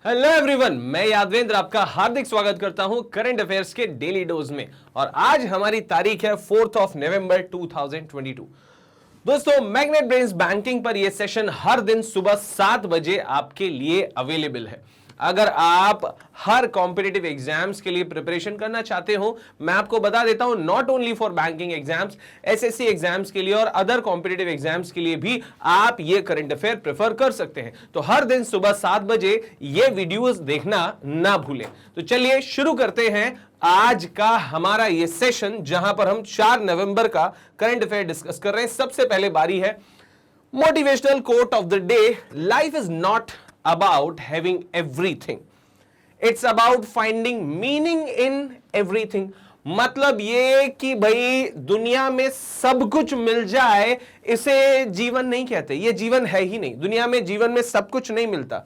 Hello everyone, मैं यादवेंद्र आपका हार्दिक स्वागत करता हूं करंट अफेयर्स के डेली डोज में। और आज हमारी तारीख है 4 नवंबर 2022। दोस्तों, मैग्नेट ब्रेन्स बैंकिंग पर यह सेशन हर दिन सुबह 7 बजे आपके लिए अवेलेबल है। अगर आप हर कॉम्पिटिटिव एग्जाम्स के लिए प्रिपरेशन करना चाहते हो, मैं आपको बता देता हूं, not only for banking exams, SSC exams के लिए और अदर कॉम्पिटिटिव एग्जाम्स के लिए भी आप ये करंट अफेयर प्रेफर कर सकते हैं। तो हर दिन सुबह 7 बजे ये वीडियोस देखना ना भूलें। तो चलिए शुरू करते हैं आज का हमारा ये सेशन, जहां पर हम 4 नवंबर का करंट अफेयर डिस्कस कर रहे हैं। सबसे पहले बारी है motivational quote of the day. Life is not about having everything, it's about finding meaning in everything। मतलब ये कि भाई दुनिया में सब कुछ मिल जाए इसे जीवन नहीं कहते, ये जीवन है ही नहीं। दुनिया में जीवन में सब कुछ नहीं मिलता।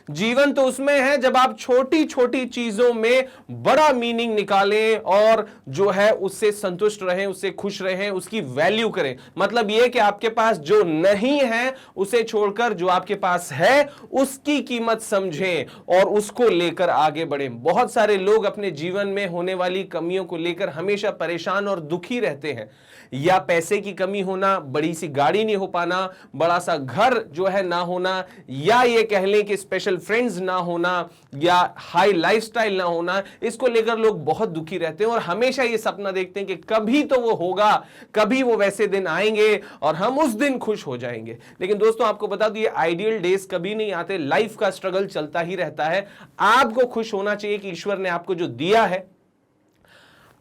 जीवन तो उसमें है जब आप छोटी छोटी चीजों में बड़ा मीनिंग निकालें और जो है उससे संतुष्ट रहें, उससे खुश रहें, उसकी वैल्यू करें। मतलब यह कि आपके पास जो नहीं है उसे छोड़कर जो आपके पास है उसकी कीमत समझें और उसको लेकर आगे बढ़ें। बहुत सारे लोग अपने जीवन में होने वाली कमियों को लेकर हमेशा परेशान और दुखी रहते हैं। या पैसे की कमी होना, बड़ी सी गाड़ी नहीं हो पाना, बड़ा सा घर जो है ना होना, या ये कह लें कि स्पेशल फ्रेंड्स ना होना, या हाई लाइफस्टाइल ना होना, इसको लेकर लोग बहुत दुखी रहते हैं और हमेशा ये सपना देखते हैं कि कभी तो वो होगा, कभी वो वैसे दिन आएंगे और हम उस दिन खुश हो जाएंगे। लेकिन दोस्तों, आपको बता दूं, ये आइडियल डेज कभी नहीं आते। लाइफ का स्ट्रगल चलता ही रहता है। आपको खुश होना चाहिए कि ईश्वर ने आपको जो दिया है,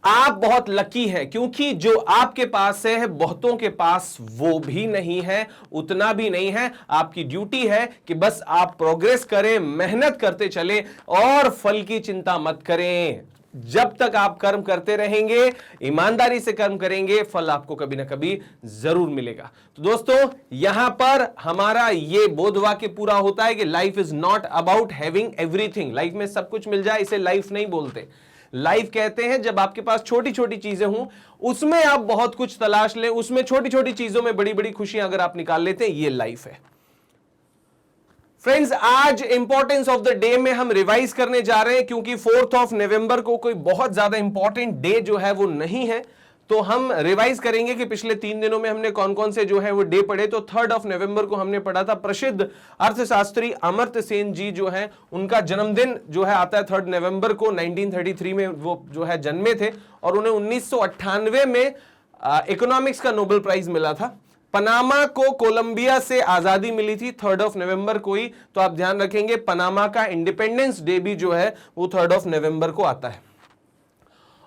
आप बहुत लकी हैं, क्योंकि जो आपके पास है बहुतों के पास वो भी नहीं है, उतना भी नहीं है। आपकी ड्यूटी है कि बस आप प्रोग्रेस करें, मेहनत करते चले और फल की चिंता मत करें। जब तक आप कर्म करते रहेंगे, ईमानदारी से कर्म करेंगे, फल आपको कभी ना कभी जरूर मिलेगा। तो दोस्तों, यहां पर हमारा ये बोध वाक्य पूरा होता है कि life is not about having everything. Life में सब कुछ मिल जाए इसे लाइफ नहीं बोलते। लाइफ कहते हैं जब आपके पास छोटी छोटी चीजें हों, उसमें आप बहुत कुछ तलाश लें, उसमें छोटी छोटी चीजों में बड़ी बड़ी खुशियां अगर आप निकाल लेते हैं, ये लाइफ है। फ्रेंड्स, आज इंपॉर्टेंस ऑफ द डे में हम रिवाइज करने जा रहे हैं, क्योंकि 4 नवंबर को कोई बहुत ज्यादा इंपॉर्टेंट डे जो है वो नहीं है। तो हम रिवाइज करेंगे कि पिछले 3 दिनों में हमने कौन कौन से जो है वो डे पढ़े। तो 3 नवंबर को हमने पढ़ा था प्रसिद्ध अर्थशास्त्री अमर्त्य सेन जी जो है, उनका जन्मदिन जो है आता है 3 नवंबर को। 1933 में वो जो है जन्मे थे और उन्हें 1998 में इकोनॉमिक्स का नोबेल प्राइज मिला था। पनामा को कोलंबिया से आजादी मिली थी 3 नवंबर को ही। तो आप ध्यान रखेंगे, पनामा का इंडिपेंडेंस डे भी जो है वो 3 नवंबर को आता है।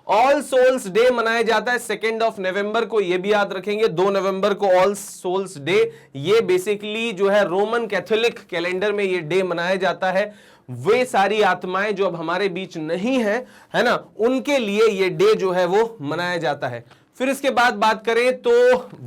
ऑल सोल्स डे मनाया जाता है 2 नवंबर को, यह भी याद रखेंगे। 2 नवंबर को ऑल सोल्स डे, ये बेसिकली जो है रोमन कैथोलिक कैलेंडर में ये डे मनाया जाता है। वे सारी आत्माएं जो अब हमारे बीच नहीं है ना, उनके लिए ये डे जो है वो मनाया जाता है। फिर इसके बाद बात करें तो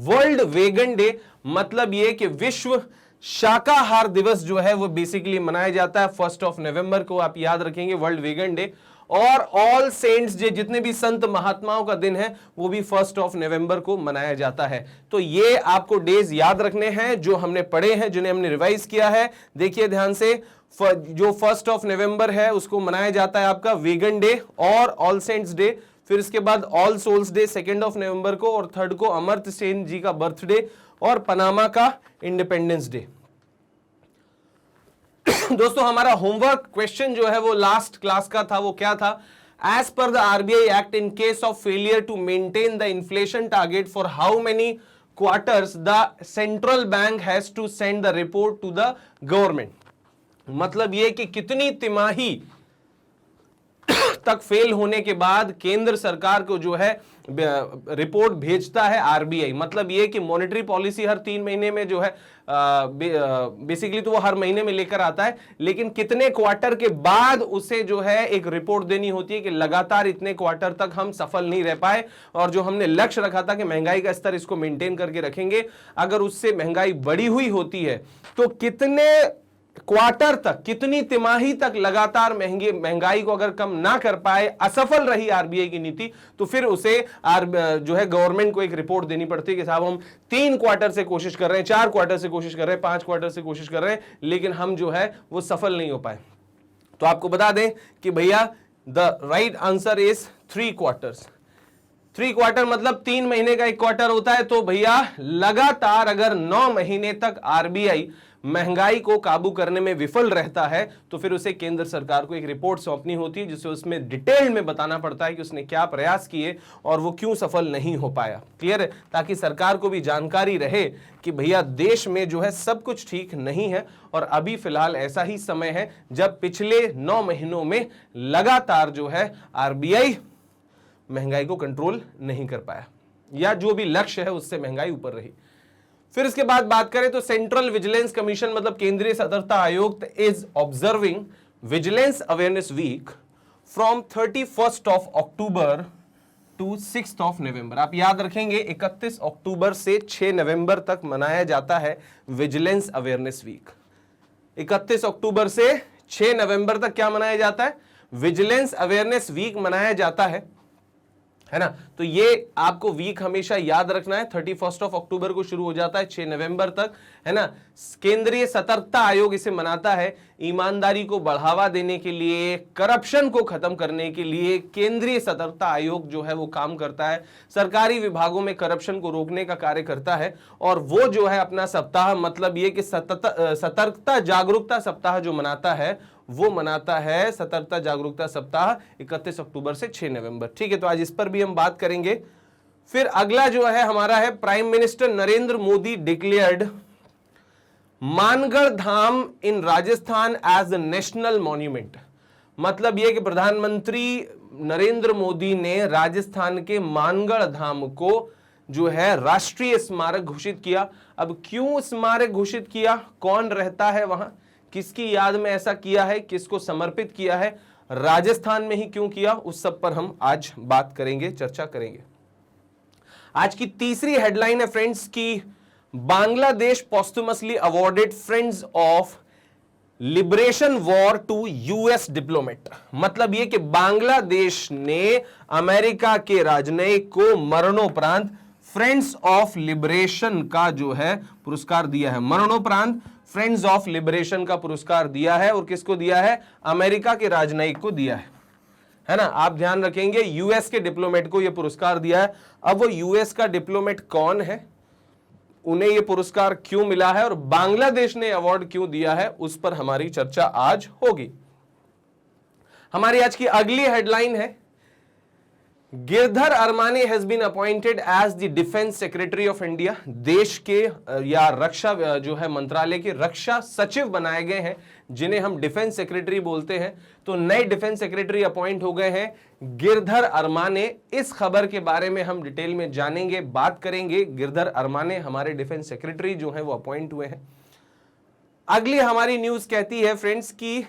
वर्ल्ड वेगन डे, मतलब ये कि विश्व शाकाहार दिवस जो है वो बेसिकली मनाया जाता है 1 नवंबर को। आप याद रखेंगे वर्ल्ड वेगन डे। और ऑल सेंट्स डे, जितने भी संत महात्माओं का दिन है, वो भी 1 नवंबर को मनाया जाता है। तो ये आपको डेज याद रखने हैं जो हमने पढ़े हैं, जिन्हें हमने रिवाइज किया है। देखिए ध्यान से, जो 1 नवंबर है उसको मनाया जाता है आपका वेगन डे और ऑल सेंट्स डे। फिर इसके बाद ऑल सोल्स डे 2 नवंबर को, और 3 को अमर्त्य सेन जी का बर्थडे और पनामा का इंडिपेंडेंस डे। दोस्तों, हमारा होमवर्क क्वेश्चन जो है वो लास्ट क्लास का था, वो क्या था? As per the RBI act, in case of failure to maintain the inflation target for how many quarters the central bank has to send the report to the government. मतलब ये कि कितनी तिमाही तक फेल होने के बाद केंद्र सरकार को जो है रिपोर्ट भेजता है आरबीआई। मतलब ये कि मॉनेटरी पॉलिसी हर 3 महीने में जो है बेसिकली तो वो हर महीने में लेकर आता है, लेकिन कितने क्वार्टर के बाद उसे जो है एक रिपोर्ट देनी होती है कि लगातार इतने क्वार्टर तक हम सफल नहीं रह पाए, और जो हमने लक्ष्य रखा था कि महंगाई का स्तर इसको मेंटेन करके रखेंगे, अगर उससे महंगाई बढ़ी हुई होती है तो कितने क्वार्टर तक, कितनी तिमाही तक लगातार महंगाई को अगर कम ना कर पाए, असफल रही आरबीआई की नीति, तो फिर उसे जो है गवर्नमेंट को एक रिपोर्ट देनी पड़ती है कि साहब हम 3 क्वार्टर से कोशिश कर रहे हैं, 4 क्वार्टर से कोशिश कर रहे हैं, 5 क्वार्टर से कोशिश कर रहे हैं, लेकिन हम जो है वो सफल नहीं हो पाए। तो आपको बता दें कि भैया the right answer is 3 quarters. 3 quarter मतलब 3 महीने का एक क्वार्टर होता है। तो भैया लगातार अगर 9 महीने तक आरबीआई महंगाई को काबू करने में विफल रहता है तो फिर उसे केंद्र सरकार को एक रिपोर्ट सौंपनी होती है, जिसे उसमें डिटेल में बताना पड़ता है कि उसने क्या प्रयास किए और वो क्यों सफल नहीं हो पाया। क्लियर है? ताकि सरकार को भी जानकारी रहे कि भैया देश में जो है सब कुछ ठीक नहीं है और अभी फिलहाल ऐसा ही समय है जब पिछले 9 महीनों में लगातार जो है आरबीआई महंगाई को कंट्रोल नहीं कर पाया, या जो भी लक्ष्य है उससे महंगाई ऊपर रही। फिर इसके बाद बात करें तो सेंट्रल विजिलेंस कमीशन मतलब केंद्रीय सतर्कता आयोग is observing vigilance awareness week from 31 of October to 6 of November. आप याद रखेंगे 31 अक्टूबर से 6 नवंबर तक मनाया जाता है विजिलेंस अवेयरनेस वीक। 31 अक्टूबर से 6 नवंबर तक क्या मनाया जाता है? विजिलेंस अवेयरनेस वीक मनाया जाता है ना। तो ये आपको वीक हमेशा याद रखना है। 31 ऑफ अक्टूबर को शुरू हो जाता है 6 नवंबर तक, है ना। केंद्रीय सतर्कता आयोग इसे मनाता है ईमानदारी को बढ़ावा देने के लिए, करप्शन को खत्म करने के लिए केंद्रीय सतर्कता आयोग जो है वो काम करता है, सरकारी विभागों में करप्शन को रोकने का कार्य करता है। और वो जो है अपना सप्ताह मतलब ये कि सतर्कता जागरूकता सप्ताह जो मनाता है वो मनाता है सतर्कता जागरूकता सप्ताह 31 अक्टूबर से 6 नवंबर। ठीक है, तो आज इस पर भी हम बात करेंगे। फिर अगला जो है हमारा है prime minister Narendra Modi declared Mangarh Dham in Rajasthan as a national monument. मतलब यह कि प्रधानमंत्री नरेंद्र मोदी ने राजस्थान के मानगढ़ धाम को जो है राष्ट्रीय स्मारक घोषित किया। अब क्यों स्मारक घोषित किया, कौन रहता है वहां, किसकी याद में ऐसा किया है, किसको समर्पित किया है, राजस्थान में ही क्यों किया, उस सब पर हम आज बात करेंगे, चर्चा करेंगे। आज की तीसरी हेडलाइन है फ्रेंड्स की Bangladesh posthumously awarded friends of liberation war to US diplomat. मतलब यह कि बांग्लादेश ने अमेरिका के राजनयिक को मरणोपरांत फ्रेंड्स ऑफ लिबरेशन का जो है पुरस्कार दिया है। मरणोपरांत फ्रेंड्स ऑफ लिबरेशन का पुरस्कार दिया है। और किसको दिया है? अमेरिका के राजनयिक को दिया है ना। आप ध्यान रखेंगे यूएस के डिप्लोमेट को यह पुरस्कार दिया है। अब वो यूएस का डिप्लोमेट कौन है, उन्हें यह पुरस्कार क्यों मिला है और बांग्लादेश ने अवार्ड क्यों दिया है, उस पर हमारी चर्चा आज होगी। हमारी आज की अगली हेडलाइन है Giridhar Aramane has been appointed as the defence secretary of India. देश के या रक्षा जो है मंत्रालय के रक्षा सचिव बनाए गए हैं, जिन्हें हम डिफेंस सेक्रेटरी बोलते हैं। तो नए डिफेंस सेक्रेटरी अपॉइंट हो गए हैं गिरधर अरमाने। इस खबर के बारे में हम डिटेल में जानेंगे, बात करेंगे। गिरधर अरमाने हमारे डिफेंस सेक्रेटरी जो है वो अपॉइंट हुए हैं। अगली हमारी न्यूज कहती है फ्रेंड्स की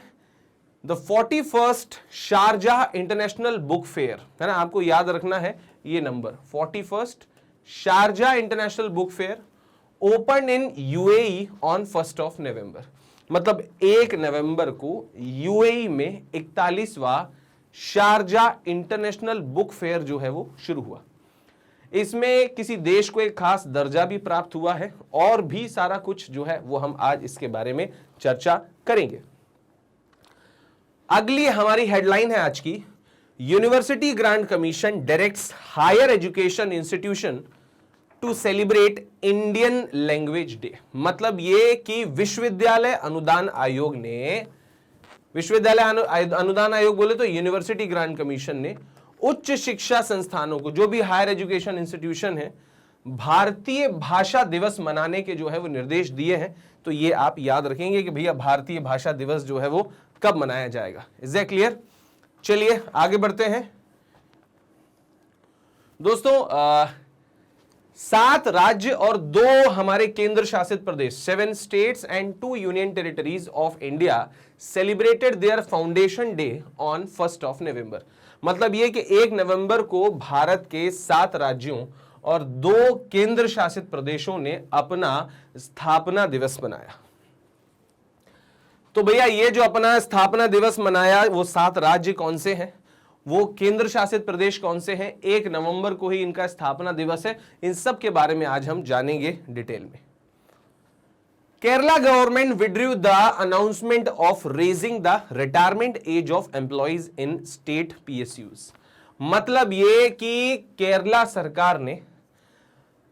the 41st Sharjah international book fair, है ना। आपको याद रखना है ये number 41st Sharjah international book fair open in UAE on 1 of November. मतलब 1 नवंबर को यूएई में 41वां शारजाह इंटरनेशनल बुक फेयर जो है वो शुरू हुआ। इसमें किसी देश को एक खास दर्जा भी प्राप्त हुआ है और भी सारा कुछ जो है वो हम आज इसके बारे में चर्चा करेंगे। अगली हमारी हेडलाइन है आज की university grant commission directs higher education institution to celebrate Indian language day. मतलब ये कि विश्वविद्यालय अनुदान आयोग ने, विश्वविद्यालय अनुदान आयोग बोले तो यूनिवर्सिटी ग्रांट कमीशन ने उच्च शिक्षा संस्थानों को, जो भी हायर एजुकेशन इंस्टीट्यूशन है, भारतीय भाषा दिवस मनाने के जो है वो निर्देश दिए हैं। तो ये आप याद रखेंगे कि भैया भारतीय भाषा दिवस जो है वो कब मनाया जाएगा। Is that clear? चलिए आगे बढ़ते हैं दोस्तों। 7 राज्य और 2 हमारे केंद्र शासित प्रदेश 7 states and 2 union territories of India celebrated their foundation day on 1 of November. मतलब यह कि 1 नवंबर को भारत के 7 राज्यों और 2 केंद्र शासित प्रदेशों ने अपना स्थापना दिवस मनाया। तो भैया ये जो अपना स्थापना दिवस मनाया वो 7 राज्य कौन से हैं, वो केंद्र शासित प्रदेश कौन से हैं, 1 नवंबर को ही इनका स्थापना दिवस है। इन सब के बारे में आज हम जानेंगे डिटेल में। Kerala government withdrew the announcement of raising the retirement age of employees in state PSUs. मतलब ये कि केरला सरकार ने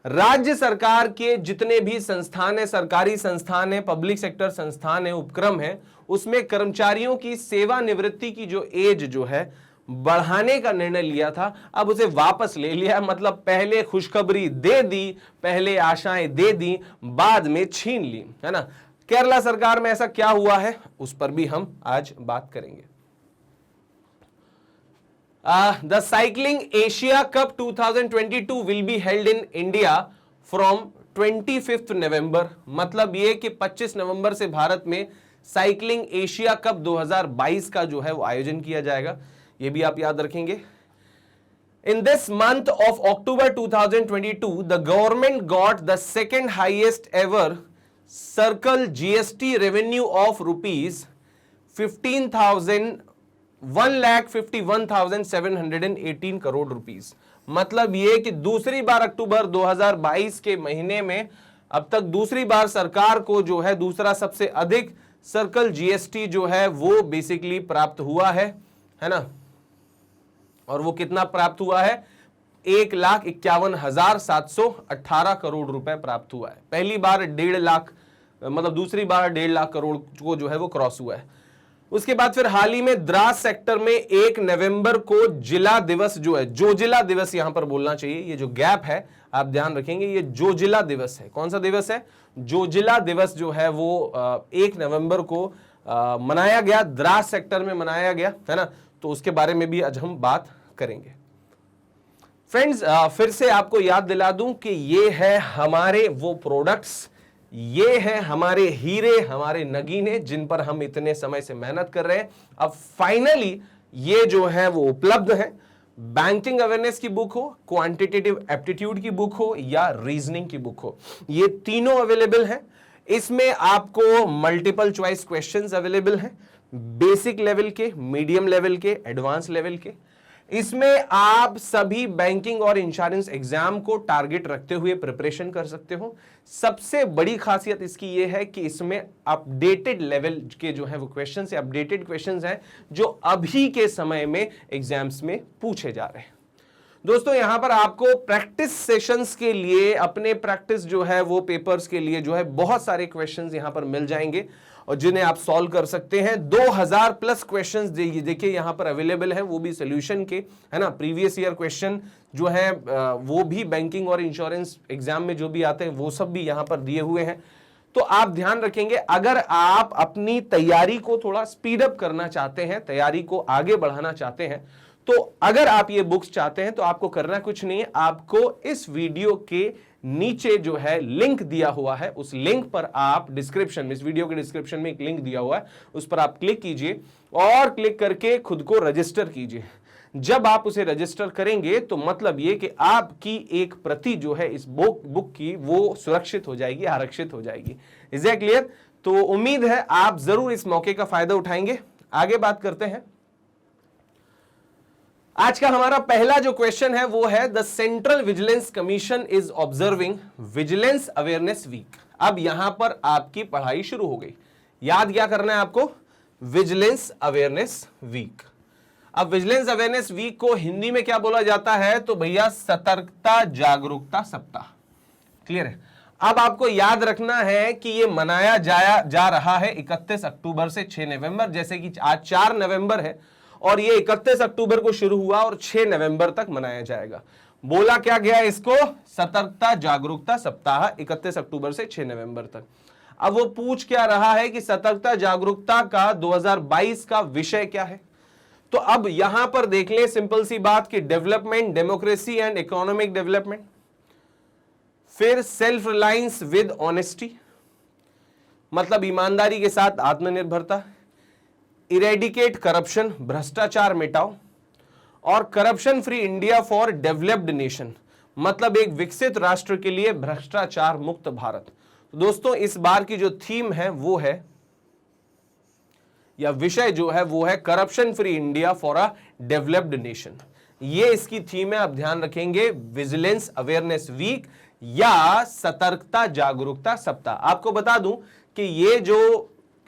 राज्य सरकार के जितने भी संस्थान है, सरकारी संस्थान है, पब्लिक सेक्टर संस्थान है, उपक्रम है, उसमें कर्मचारियों की सेवानिवृत्ति की जो एज जो है बढ़ाने का निर्णय लिया था, अब उसे वापस ले लिया। मतलब पहले खुशखबरी दे दी, पहले आशाएं दे दी, बाद में छीन ली, है ना। केरला सरकार में ऐसा क्या हुआ है उस पर भी हम आज बात करेंगे। The Cycling Asia Cup 2022 will be held in India from 25th November। मतलब ये कि 25 नवंबर से भारत में साइकिलिंग एशिया कप 2022 का जो है वो आयोजन किया जाएगा, ये भी आप याद रखेंगे। In this month of October 2022, the government got the second highest ever circle GST revenue of rupees 1,51,718 crore rupees. मतलब ये कि दूसरी बार अक्टूबर 2022 के महीने में अब तक दूसरी बार सरकार को जो है दूसरा सबसे अधिक सर्कल जीएसटी जो है वो बेसिकली प्राप्त हुआ है ना। और वो कितना प्राप्त हुआ है? 1,51,718 करोड़ रुपए प्राप्त हुआ है। पहली बार 1.5 लाख, मतलब दूसरी बार 1.5 लाख करोड़ को जो है वो क्रॉस हुआ है। उसके बाद फिर हाल ही में द्रास सेक्टर में 1 नवंबर को जिला दिवस जो है, जो जिला दिवस यहां पर बोलना चाहिए, ये जो गैप है आप ध्यान रखेंगे, ये जो जिला दिवस है। कौन सा दिवस है? जो जिला दिवस जो है वो 1 नवंबर को मनाया गया, द्रास सेक्टर में मनाया गया, है ना। तो उसके बारे में भी आज हम बात करेंगे। फ्रेंड्स, फिर से आपको याद दिला दूं कि ये है हमारे वो प्रोडक्ट्स, ये है हमारे हीरे, हमारे नगीने, जिन पर हम इतने समय से मेहनत कर रहे हैं। अब फाइनली ये जो है वो उपलब्ध है। बैंकिंग अवेयरनेस की बुक हो, क्वांटिटेटिव एप्टीट्यूड की बुक हो या रीजनिंग की बुक हो, ये तीनों अवेलेबल हैं। इसमें आपको मल्टीपल चॉइस क्वेश्चंस अवेलेबल हैं, बेसिक लेवल के, मीडियम लेवल के, एडवांस लेवल के। इसमें आप सभी बैंकिंग और इंश्योरेंस एग्जाम को टारगेट रखते हुए प्रिपरेशन कर सकते हो। सबसे बड़ी खासियत इसकी यह है कि इसमें अपडेटेड लेवल के जो है वो क्वेश्चंस, अपडेटेड क्वेश्चंस हैं जो अभी के समय में एग्जाम्स में पूछे जा रहे हैं। दोस्तों, यहां पर आपको प्रैक्टिस सेशंस के लिए, अपने प्रैक्टिस जो है वो पेपर्स के लिए जो है बहुत सारे क्वेश्चंस यहां पर मिल जाएंगे और जिन्हें आप सॉल्व कर सकते हैं। 2000 प्लस क्वेश्चंस देखिए यहां पर अवेलेबल हैं, वो भी सॉल्यूशन के, है ना। प्रीवियस ईयर क्वेश्चन जो है वो भी बैंकिंग और इंश्योरेंस एग्जाम में जो भी आते हैं वो सब भी यहां पर दिए हुए हैं। तो आप ध्यान रखेंगे, अगर आप अपनी तैयारी को थोड़ा स्पीड अप करना चाहते हैं, तैयारी को आगे बढ़ाना चाहते हैं, तो अगर आप ये बुक्स चाहते हैं तो आपको करना कुछ नहीं है, आपको इस वीडियो के नीचे जो है लिंक दिया हुआ है, उस लिंक पर आप डिस्क्रिप्शन में, इस वीडियो के डिस्क्रिप्शन में एक लिंक दिया हुआ है, उस पर आप क्लिक कीजिए और क्लिक करके खुद को रजिस्टर कीजिए। जब आप उसे रजिस्टर करेंगे तो मतलब ये कि आपकी एक प्रति जो है इस बुक की वो सुरक्षित हो जाएगी, आरक्षित हो जाएगी। Is that clear? तो उम्मीद है आप जरूर इस मौके का फायदा उठाएंगे। आगे बात करते हैं। आज का हमारा पहला जो क्वेश्चन है वो है, the central vigilance commission is observing vigilance awareness week. अब यहां पर आपकी पढ़ाई शुरू हो गई। याद क्या करना है आपको? Vigilance awareness week. अब विजिलेंस अवेयरनेस वीक को हिंदी में क्या बोला जाता है? तो भैया सतर्कता जागरूकता सप्ताह। क्लियर है? अब आपको याद रखना है कि ये मनाया जा रहा है 31 अक्टूबर से 6 नवंबर, जैसे कि आज 4 नवंबर है और ये 31 अक्टूबर को शुरू हुआ और 6 नवंबर तक मनाया जाएगा। बोला क्या गया इसको? सतर्कता जागरूकता सप्ताह, 31 अक्टूबर से 6 नवंबर तक। अब वो पूछ क्या रहा है कि सतर्कता जागरूकता का 2022 का विषय क्या है? तो अब यहां पर देख ले, सिंपल सी बात कि development, democracy and economic development, फिर सेल्फ रिलायंस विद ऑनेस्टी, मतलब ईमानदारी के साथ आत्मनिर्भरता, इरेडिकेट करप्शन, भ्रष्टाचार मिटाओ, और corruption free India for developed nation, मतलब एक विकसित राष्ट्र के लिए भ्रष्टाचार मुक्त भारत। तो दोस्तों, इस बार की जो थीम है वो है, या विषय जो है वो है, corruption free India for a developed nation. ये इसकी थीम है, आप ध्यान रखेंगे, विजिलेंस अवेयरनेस वीक या सतर्कता जागरूकता सप्ताह। आपको बता दूं कि ये जो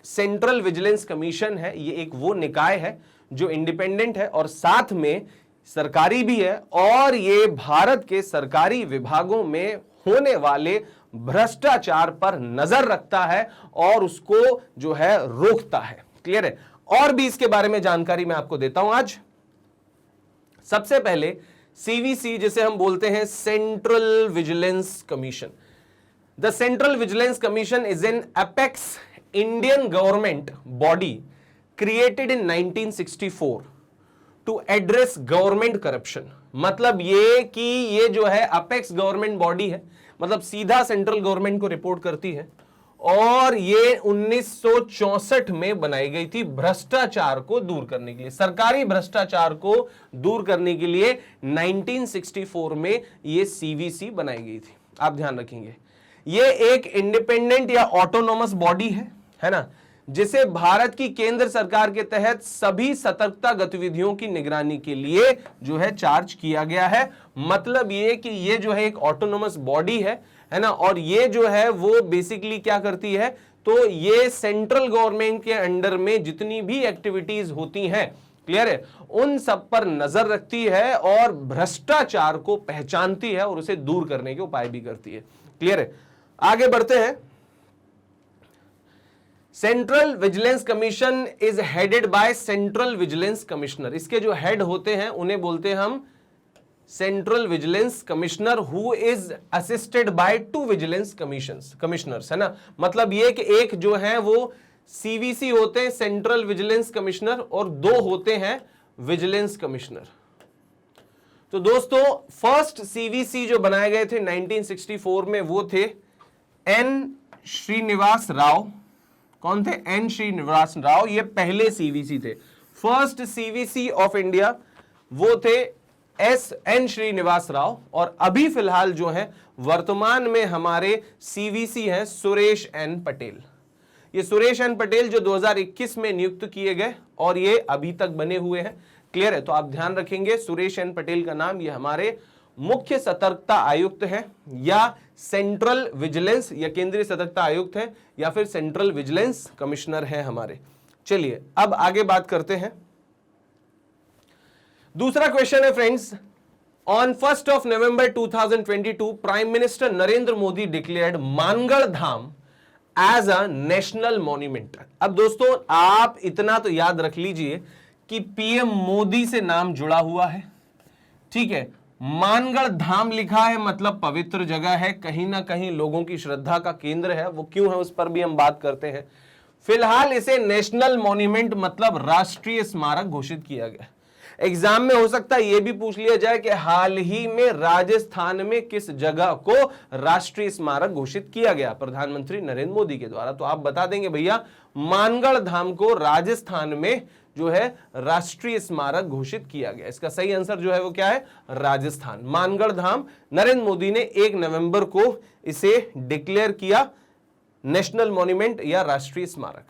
सेंट्रल विजिलेंस कमीशन है ये एक वो निकाय है जो इंडिपेंडेंट है और साथ में सरकारी भी है और ये भारत के सरकारी विभागों में होने वाले भ्रष्टाचार पर नजर रखता है और उसको जो है रोकता है। क्लियर है? और भी इसके बारे में जानकारी मैं आपको देता हूं आज। सबसे पहले सीवीसी, जिसे हम बोलते हैं central vigilance commission. The central vigilance commission is an apex Indian government body created in 1964 to address government corruption. मतलब ये कि ये जो है अपेक्स गवर्नमेंट बॉडी है, मतलब सीधा सेंट्रल गवर्नमेंट को रिपोर्ट करती है और ये 1964 में बनाई गई थी भ्रष्टाचार को दूर करने के लिए, सरकारी भ्रष्टाचार को दूर करने के लिए 1964 में ये सीवीसी बनाई गई थी। आप ध्यान रखेंगे ये एक इंडिपेंडेंट या ऑटोनोमस बॉडी है ना, जिसे भारत की केंद्र सरकार के तहत सभी सतर्कता गतिविधियों की निगरानी के लिए जो है चार्ज किया गया है। मतलब ये कि ये जो है एक ऑटोनोमस बॉडी है ना, और ये जो है वो बेसिकली क्या करती है, तो ये सेंट्रल गवर्नमेंट के अंडर में जितनी भी एक्टिविटीज होती हैं, क्लियर है, उन सब पर नजर रखती है और भ्रष्टाचार को पहचानती है और उसे दूर करने के उपाय भी करती है। क्लियर है? आगे बढ़ते हैं। Central vigilance commission is headed by central vigilance commissioner. इसके जो हेड होते हैं उन्हें बोलते हैं हम central vigilance commissioner, who is assisted by 2 vigilance commissioners, है ना। मतलब ये कि एक जो है वो सीवीसी होते हैं सेंट्रल विजिलेंस कमिश्नर और 2 होते हैं विजिलेंस कमिश्नर। तो दोस्तों फर्स्ट सीवीसी जो बनाए गए थे 1964 में वो थे एन श्रीनिवास राव। कौन थे? एन श्रीनिवास राव। ये पहले सीवीसी थे, फर्स्ट सीवीसी ऑफ इंडिया वो थे एन श्रीनिवास राव। और अभी फिलहाल जो है वर्तमान में हमारे सीवीसी हैं सुरेश एन पटेल। ये सुरेश एन पटेल जो 2021 में नियुक्त किए गए और ये अभी तक बने हुए हैं। क्लियर है? तो आप ध्यान रखेंगे सुरेश एन पटेल का नाम, ये हमारे मुख्य सतर्कता आयुक्त हैं या सेंट्रल विजिलेंस या केंद्रीय सतर्कता आयुक्त है या फिर सेंट्रल विजिलेंस कमिश्नर है हमारे। चलिए अब आगे बात करते हैं। दूसरा क्वेश्चन है friends, on 1st of November 2022 prime minister Narendra Modi declared Mangarh Dham as a national monument. अब दोस्तों आप इतना तो याद रख लीजिए कि पीएम मोदी से नाम जुड़ा हुआ है, ठीक है। मानगढ़ धाम लिखा है मतलब पवित्र जगह है, कहीं ना कहीं लोगों की श्रद्धा का केंद्र है। वो क्यों है उस पर भी हम बात करते हैं। फिलहाल इसे नेशनल मॉन्यूमेंट मतलब राष्ट्रीय स्मारक घोषित किया गया। एग्जाम में हो सकता है यह भी पूछ लिया जाए कि हाल ही में राजस्थान में किस जगह को राष्ट्रीय स्मारक घोषित किया गया प्रधानमंत्री नरेंद्र मोदी के द्वारा। तो आप बता देंगे भैया मानगढ़ धाम को राजस्थान में जो है राष्ट्रीय स्मारक घोषित किया गया। इसका सही आंसर जो है वो क्या है? राजस्थान। मानगढ़ धाम नरेंद्र मोदी ने 1 नवंबर को इसे डिक्लेयर किया नेशनल मॉन्यूमेंट या राष्ट्रीय स्मारक।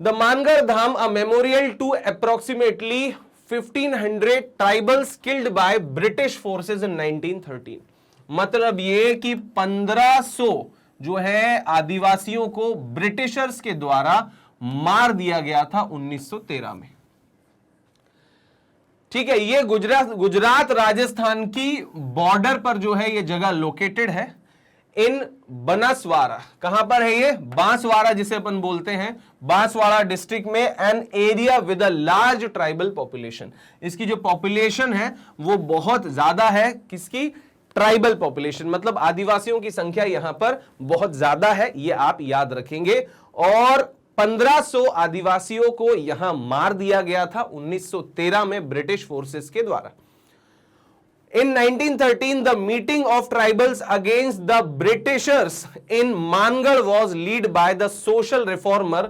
The Mangarh Dham a memorial to approximately 1500 tribals killed by British forces in 1913। मतलब ये कि 1500 जो है आदिवासियों को ब्रिटिशर्स के द्वारा मार दिया गया था 1913 में। ठीक है, ये गुजरात राजस्थान की बॉर्डर पर जो है ये जगह लोकेटेड है इन बनसवाड़ा। कहां पर है ये? बांसवाड़ा जिसे अपन बोलते हैं, बांसवाड़ा डिस्ट्रिक्ट में an area with a large tribal population. इसकी जो पॉपुलेशन है वो बहुत ज्यादा है। किसकी? ट्राइबल पॉपुलेशन, मतलब आदिवासियों की संख्या यहां पर बहुत ज्यादा है, ये आप याद रखेंगे। और 1500 आदिवासियों को यहां मार दिया गया था 1913 में ब्रिटिश फोर्सेस के द्वारा। In 1913, the meeting of tribals against the Britishers in Mangarh was led by the social reformer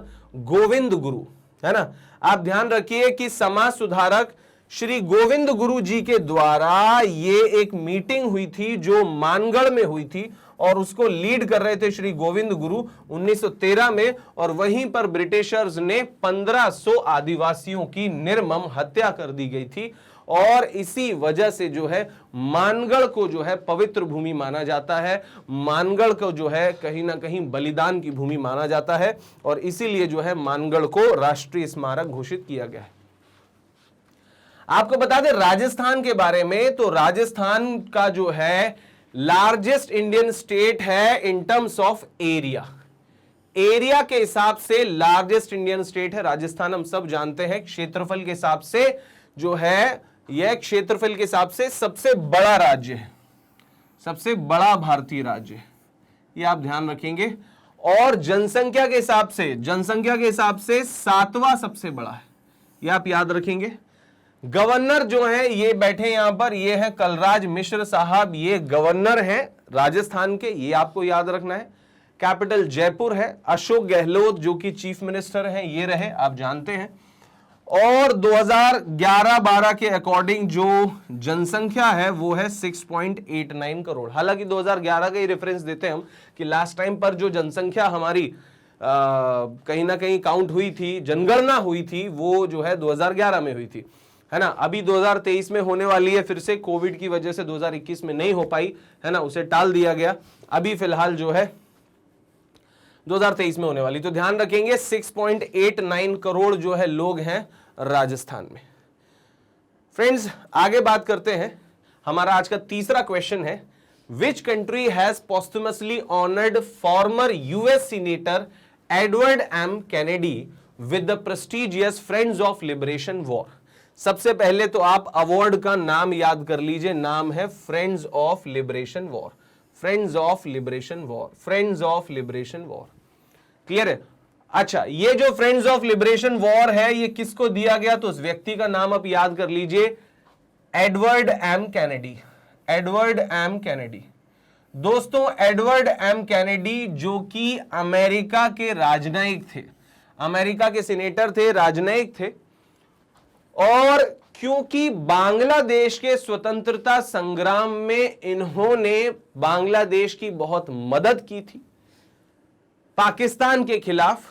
Govind Guru, है ना। आप ध्यान रखिए कि समाज सुधारक श्री गोविंद गुरु जी के द्वारा ये एक मीटिंग हुई थी जो मानगढ़ में हुई थी और उसको लीड कर रहे थे श्री गोविंद गुरु 1913 में। और वहीं पर ब्रिटिशर्स ने 1500 आदिवासियों की निर्मम हत्या कर दी गई थी और इसी वजह से जो है मानगढ़ को जो है पवित्र भूमि माना जाता है, मानगढ़ को जो है कहीं ना कहीं बलिदान की भूमि माना जाता है और इसीलिए जो है मानगढ़ को राष्ट्रीय स्मारक घोषित किया गया है। आपको बता दें राजस्थान के बारे में, तो राजस्थान का जो है लार्जेस्ट इंडियन स्टेट है in terms of area. Area के हिसाब से लार्जेस्ट इंडियन स्टेट है राजस्थान। हम सब जानते हैं क्षेत्रफल के हिसाब से जो है यह क्षेत्रफल के हिसाब से सबसे बड़ा राज्य है, सबसे बड़ा भारतीय राज्य है, ये आप ध्यान रखेंगे। और जनसंख्या के हिसाब से, जनसंख्या के हिसाब से 7वां सबसे बड़ा है, ये आप याद रखेंगे। गवर्नर जो है ये बैठे यहां पर, ये है कलराज मिश्र साहब, ये गवर्नर हैं राजस्थान के, ये आपको याद रखना है। कैपिटल जयपुर है। अशोक गहलोत जो कि चीफ मिनिस्टर हैं ये रहे, आप जानते हैं। और 2011-12 के अकॉर्डिंग जो जनसंख्या है वो है 6.89 करोड़। हालांकि 2011 का ही रेफरेंस देते हैं हम कि लास्ट टाइम पर जो जनसंख्या हमारी कहीं ना कहीं काउंट हुई थी, जनगणना हुई थी, वो जो है 2011 में हुई थी, है ना। अभी 2023 में होने वाली है, फिर से कोविड की वजह से 2021 में नहीं हो पाई, है ना, उसे टाल दिया गया। अभी फिलहाल जो है 2023 में होने वाली, तो ध्यान रखेंगे 6.89 करोड़ जो है लोग हैं राजस्थान में। फ्रेंड्स आगे बात करते हैं। हमारा आज का तीसरा क्वेश्चन है, which country has posthumously honoured former US senator Edward M Kennedy with the prestigious friends of liberation war. सबसे पहले तो आप अवार्ड का नाम याद कर लीजिए, नाम है friends of liberation war, friends of liberation war, friends of liberation war. Clear है? अच्छा, ये जो फ्रेंड्स ऑफ लिबरेशन वॉर है ये किसको दिया गया, तो उस व्यक्ति का नाम आप याद कर लीजिए, Edward M Kennedy, Edward M Kennedy. दोस्तों एडवर्ड एम कैनेडी जो कि अमेरिका के राजनयिक थे, अमेरिका के सीनेटर थे, राजनयिक थे, और क्योंकि बांग्लादेश के स्वतंत्रता संग्राम में इन्होंने बांग्लादेश की बहुत मदद की थी पाकिस्तान के खिलाफ,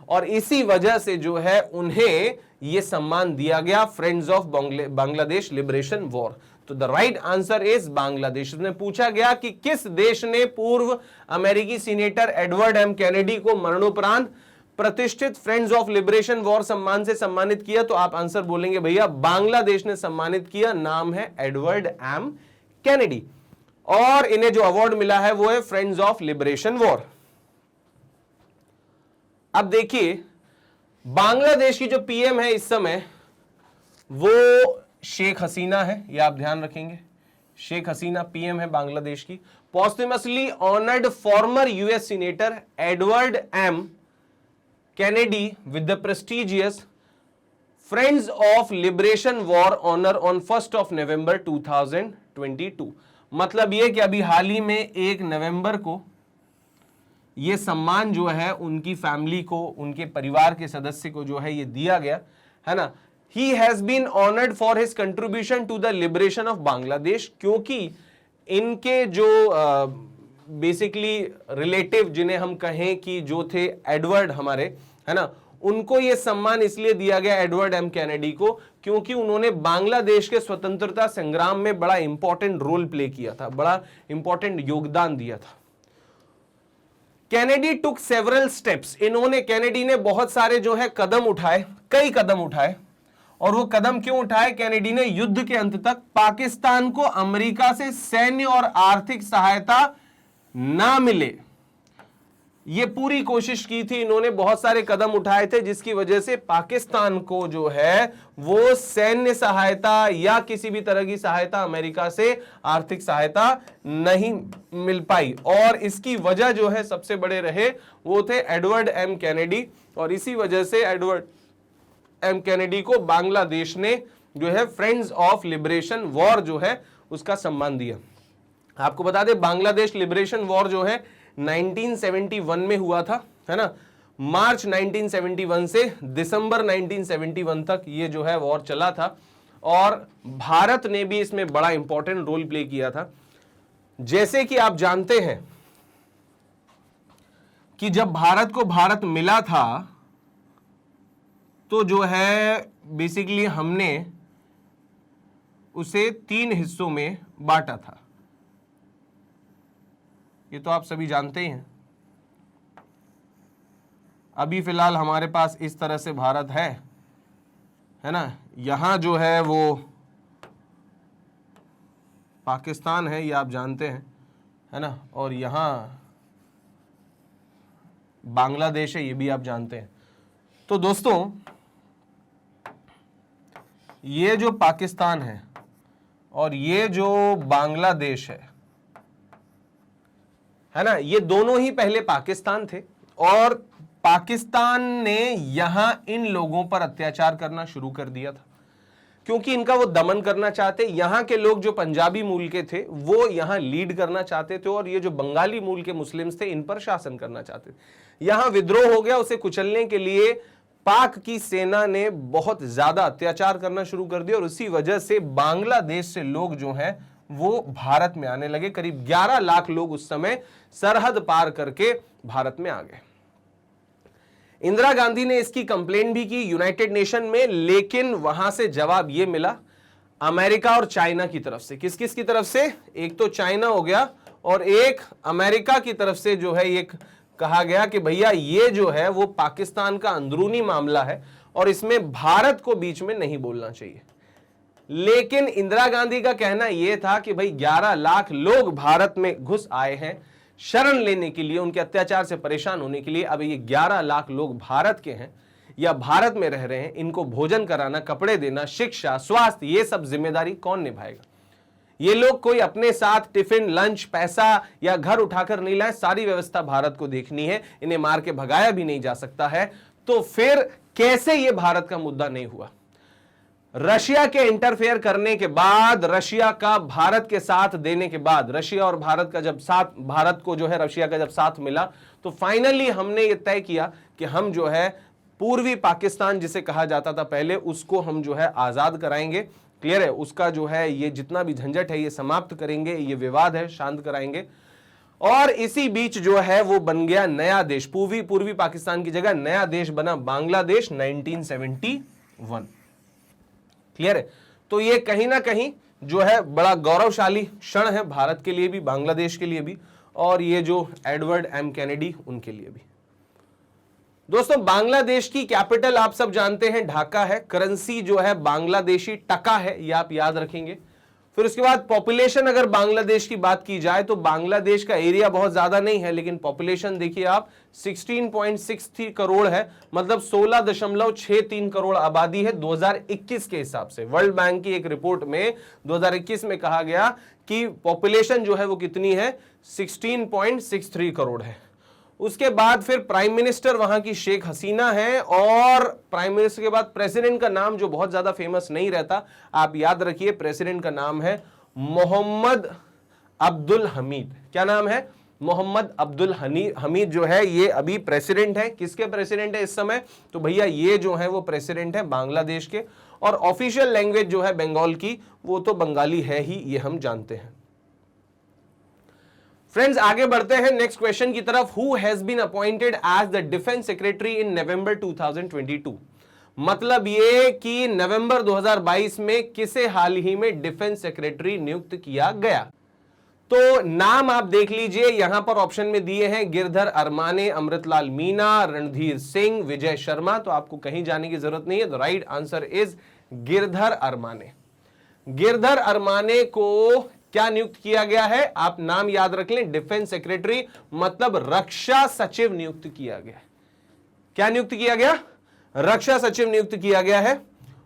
और इसी वजह से जो है उन्हें यह सम्मान दिया गया, friends of Bangladesh liberation war. तो the right answer is Bangladesh. उसने पूछा गया कि किस देश ने पूर्व अमेरिकी सीनेटर एडवर्ड एम कैनेडी को मरणोपरांत प्रतिष्ठित फ्रेंड्स ऑफ लिबरेशन वॉर सम्मान से सम्मानित किया, तो आप आंसर बोलेंगे भैया बांग्लादेश ने सम्मानित किया, नाम है एडवर्ड एम कैनेडी, और इन्हें जो अवार्ड मिला है वो है फ्रेंड्स ऑफ लिबरेशन वॉर। अब देखिए बांग्लादेश की जो पीएम है इस समय वो शेख हसीना है, ये आप ध्यान रखेंगे, शेख हसीना पीएम है बांग्लादेश की। Posthumously honoured former US senator Edward M Kennedy with the prestigious Friends of Liberation War honor on 1st of November 2022। मतलब यह कि अभी हाल ही में 1 नवंबर को यह सम्मान जो है उनकी फैमिली को, उनके परिवार के सदस्य को जो है ये दिया गया, है ना। He has been honored for his contribution to the liberation of Bangladesh, क्योंकि इनके जो बेसिकली रिलेटिव जिन्हें हम कहें कि जो थे एडवर्ड हमारे, है ना, उनको यह सम्मान इसलिए दिया गया एडवर्ड एम कैनेडी को क्योंकि उन्होंने बांग्लादेश के स्वतंत्रता संग्राम में बड़ा इंपॉर्टेंट रोल प्ले किया था, बड़ा इंपॉर्टेंट योगदान दिया था। कैनेडी टुक सेवरल स्टेप्स, इन्होंने, कैनेडी ने बहुत सारे जो है कदम उठाए, कई कदम उठाए, और वो कदम क्यों उठाए, कैनेडी ने युद्ध के अंत तक पाकिस्तान को अमेरिका से सैन्य और आर्थिक सहायता ना मिले, ये पूरी कोशिश की थी। इन्होंने बहुत सारे कदम उठाए थे जिसकी वजह से पाकिस्तान को जो है वो सैन्य सहायता या किसी भी तरह की सहायता, अमेरिका से आर्थिक सहायता नहीं मिल पाई, और इसकी वजह जो है सबसे बड़े रहे वो थे एडवर्ड एम कैनेडी, और इसी वजह से एडवर्ड एम कैनेडी को बांग्लादेश ने जो है फ्रेंड्स ऑफ लिबरेशन वॉर जो है उसका सम्मान दिया। आपको बता दें बांग्लादेश लिबरेशन वॉर जो है 1971 में हुआ था, है ना। मार्च 1971 से दिसंबर 1971 तक ये जो है वॉर चला था, और भारत ने भी इसमें बड़ा इंपॉर्टेंट रोल प्ले किया था। जैसे कि आप जानते हैं कि जब भारत को भारत मिला था तो जो है बेसिकली हमने उसे 3 हिस्सों में बांटा था। ये तो आप सभी जानते ही हैं। अभी फिलहाल हमारे पास इस तरह से भारत है ना। यहां जो है वो पाकिस्तान है, ये आप जानते हैं, है ना। और यहां बांग्लादेश है, ये भी आप जानते हैं। तो दोस्तों ये जो पाकिस्तान है और ये जो बांग्लादेश है ना, ये दोनों ही पहले पाकिस्तान थे और पाकिस्तान ने यहां इन लोगों पर अत्याचार करना शुरू कर दिया था क्योंकि इनका वो दमन करना चाहते। यहां के लोग जो पंजाबी मूल के थे वो यहां लीड करना चाहते थे और ये जो बंगाली मूल के मुस्लिम्स थे इन पर शासन करना चाहते थे। यहां विद्रोह हो गया, उसे कुचलने के लिए पाक की सेना ने बहुत ज्यादा अत्याचार करना शुरू कर दिया और उसी वजह से बांग्लादेश से लोग जो हैं वो भारत में आने लगे। करीब 11 लाख लोग उस समय सरहद पार करके भारत में आ गए। इंदिरा गांधी ने इसकी कंप्लेंट भी की यूनाइटेड नेशन में, लेकिन वहां से जवाब यह मिला अमेरिका और चाइना की तरफ से। किस किस की तरफ से? एक तो चाइना हो गया और एक अमेरिका की तरफ से जो है ये कहा गया कि भैया ये जो है वो पाकिस्तान का अंदरूनी मामला है और इसमें भारत को बीच में नहीं बोलना चाहिए। लेकिन इंदिरा गांधी का कहना यह था कि भाई 11 लाख लोग भारत में घुस आए हैं शरण लेने के लिए, उनके अत्याचार से परेशान होने के लिए। अब ये 11 लाख लोग भारत के हैं या भारत में रह रहे हैं, इनको भोजन कराना, कपड़े देना, शिक्षा, स्वास्थ्य, ये सब जिम्मेदारी कौन निभाएगा? ये लोग कोई अपने साथ टिफिन, लंच, पैसा या घर उठाकर नहीं लाए, सारी व्यवस्था भारत को देखनी है। इन्हें मार के भगाया भी नहीं जा सकता है। तो फिर कैसे ये भारत का मुद्दा नहीं हुआ? रशिया के इंटरफेयर करने के बाद, रशिया का भारत के साथ देने के बाद, रशिया और भारत का जब साथ, भारत को जो है रशिया का जब साथ मिला, तो फाइनली हमने ये तय किया कि हम जो है पूर्वी पाकिस्तान जिसे कहा जाता था पहले, उसको हम जो है आजाद कराएंगे। क्लियर है? उसका जो है ये जितना भी झंझट है ये समाप्त करेंगे, ये विवाद है शांत कराएंगे। और इसी बीच जो है वो बन गया नया देश, पूर्वी पाकिस्तान की जगह नया देश बना बांग्लादेश 1971। क्लियर है? तो ये कहीं ना कहीं जो है बड़ा गौरवशाली क्षण है भारत के लिए भी, बांग्लादेश के लिए भी, और ये जो एडवर्ड एम कैनेडी उनके लिए भी। दोस्तों बांग्लादेश की कैपिटल आप सब जानते हैं ढाका है। करेंसी जो है बांग्लादेशी टका है, ये आप याद रखेंगे। फिर उसके बाद पॉपुलेशन अगर बांग्लादेश की बात की जाए तो बांग्लादेश का एरिया बहुत ज्यादा नहीं है, लेकिन पॉपुलेशन देखिए आप 16.63 करोड़ है, मतलब 16.63 करोड़ आबादी है 2021 के हिसाब से। वर्ल्ड बैंक की एक रिपोर्ट में 2021 में कहा गया कि पॉपुलेशन जो है वो कितनी है, 16.63 करोड़ है। उसके बाद फिर प्राइम मिनिस्टर वहां की शेख हसीना है, और प्राइम मिनिस्टर के बाद प्रेसिडेंट का नाम जो बहुत ज्यादा फेमस नहीं रहता, आप याद रखिए प्रेसिडेंट का नाम है मोहम्मद अब्दुल हमीद। क्या नाम है? मोहम्मद अब्दुल हमीद जो है ये अभी प्रेसिडेंट है। किसके प्रेसिडेंट है इस समय? तो भैया ये जो है वो प्रेसिडेंट है बांग्लादेश के, और ऑफिशियल लैंग्वेज जो है बंगाल की, वो तो बंगाली है ही, ये हम जानते हैं। फ्रेंड्स आगे बढ़ते हैं नेक्स्ट क्वेश्चन की तरफ। Who has been appointed as the defence secretary in November 2022? मतलब ये कि नवंबर 2022 में किसे हाल ही में डिफेंस सेक्रेटरी नियुक्त किया गया? तो नाम आप देख लीजिए, यहां पर ऑप्शन में दिए हैं गिरधर अरमाने, अमृतलाल मीना, रणधीर सिंह, विजय शर्मा। तो आपको कहीं जाने की जरूरत नहीं है। The right answer is Giridhar Aramane. Giridhar Aramane को क्या नियुक्त किया गया है? आप नाम याद रख लें, डिफेंस सेक्रेटरी मतलब रक्षा सचिव नियुक्त किया गया। क्या नियुक्त किया गया? रक्षा सचिव नियुक्त किया गया है।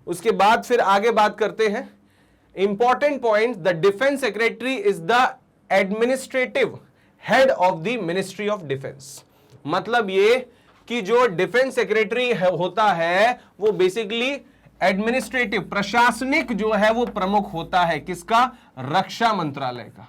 उसके बाद फिर आगे बात करते हैं important point. The defence secretary is the administrative head of the ministry of defence. मतलब ये कि जो डिफेंस सेक्रेटरी होता है वो बेसिकली एडमिनिस्ट्रेटिव, प्रशासनिक जो है वो प्रमुख होता है। किसका? रक्षा मंत्रालय का।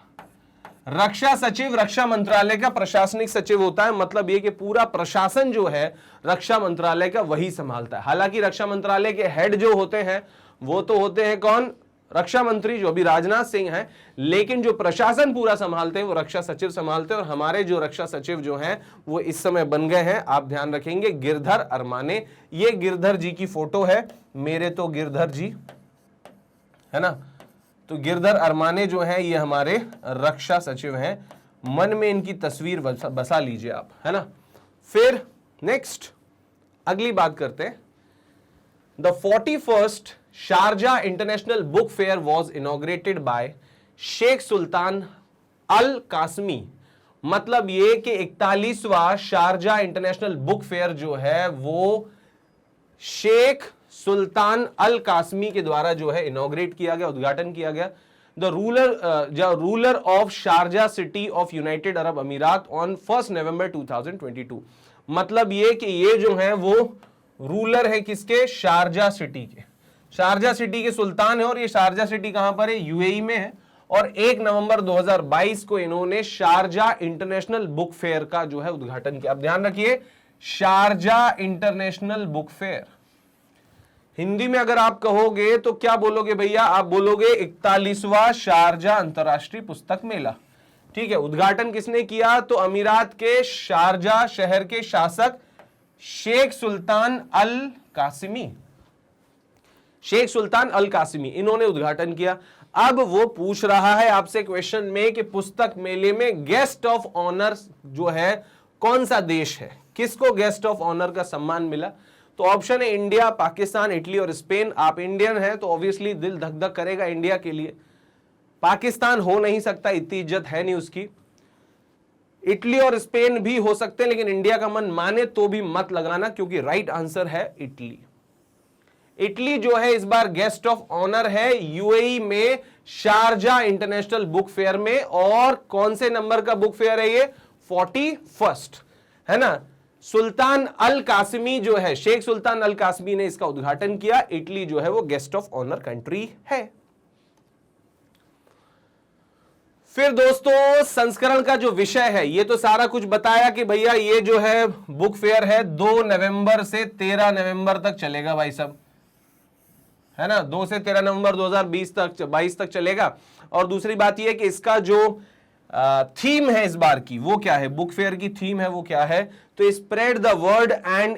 रक्षा सचिव रक्षा मंत्रालय का प्रशासनिक सचिव होता है। मतलब ये कि पूरा प्रशासन जो है रक्षा मंत्रालय का वही संभालता है। हालांकि रक्षा मंत्रालय के हेड जो होते हैं वो तो होते हैं कौन? रक्षा मंत्री, जो अभी राजनाथ सिंह हैं, लेकिन जो प्रशासन पूरा संभालते हैं वो रक्षा सचिव संभालते हैं। और हमारे जो रक्षा सचिव जो हैं वो इस समय बन गए हैं, आप ध्यान रखेंगे, गिरधर अरमाने। ये गिरधर जी की फोटो है, मेरे तो गिरधर जी है ना। तो गिरधर अरमाने जो है ये हमारे रक्षा सचिव हैं, मन में इनकी तस्वीर बसा लीजिए आप, है ना। फिर नेक्स्ट अगली बात करते हैं। The 41st Sharjah international book fair was inaugurated by Sheikh Sultan Al Qasimi. मतलब ये कि 41वां शारजा इंटरनेशनल बुक फेयर जो है वो शेख सुल्तान अल कासमी के द्वारा जो है इनॉग्रेट किया गया, उद्घाटन किया गया। The ruler of Sharjah city of United Arab अमीरात ऑन 1 नवंबर 2022। मतलब ये कि ये जो है वो रूलर है किसके, शारजा सिटी के, शारजा सिटी के सुल्तान है। और ये शारजा सिटी कहां पर है, यूएई में है। और 1 नवंबर 2022 को इन्होंने शारजा इंटरनेशनल बुक फेयर का जो है उद्घाटन किया। अब ध्यान रखिए, Sharjah international book fair, Hindi में अगर आप कहोगे तो क्या बोलोगे भैया, आप बोलोगे 41वां शारजा अंतरराष्ट्रीय पुस्तक मेला। ठीक है, उद्घाटन किसने किया, तो अमीरात के शारजा शहर के शासक शेख सुल्तान अल कासिमी, शेख सुल्तान अल कासिमी, इन्होंने उद्घाटन किया। अब वो पूछ रहा है आपसे क्वेश्चन में कि पुस्तक मेले में गेस्ट ऑफ ऑनर जो है कौन सा देश है, किसको गेस्ट ऑफ ऑनर का सम्मान मिला। तो ऑप्शन है इंडिया, पाकिस्तान, इटली और स्पेन। आप इंडियन हैं तो ऑब्वियसली दिल धक धक करेगा इंडिया के लिए। पाकिस्तान हो नहीं सकता, इतनी इज्जत है नहीं उसकी। इटली और स्पेन भी हो सकते हैं, लेकिन इंडिया का मन माने तो भी मत लगाना, क्योंकि राइट आंसर है इटली। इटली जो है इस बार गेस्ट ऑफ ऑनर है यूएई में शारजा इंटरनेशनल बुक फेयर में। और कौन से नंबर का बुक फेयर है ये, 41st, है ना। सुल्तान अल कासमी जो है, शेख सुल्तान अल कासमी ने इसका उद्घाटन किया। इटली जो है वो गेस्ट ऑफ ऑनर कंट्री है। फिर दोस्तों संस्करण का जो विषय है, ये तो सारा कुछ बताया कि भैया ये जो है बुक फेयर है 2 नवंबर से 13 नवंबर तक चलेगा भाई साहब, है ना। 2 से 13 नवंबर 2022 तक चलेगा। और दूसरी बात यह है कि इसका जो थीम है इस बार की वो क्या है, बुक फेयर की थीम है वो क्या है, तो स्प्रेड द वर्ड एंड,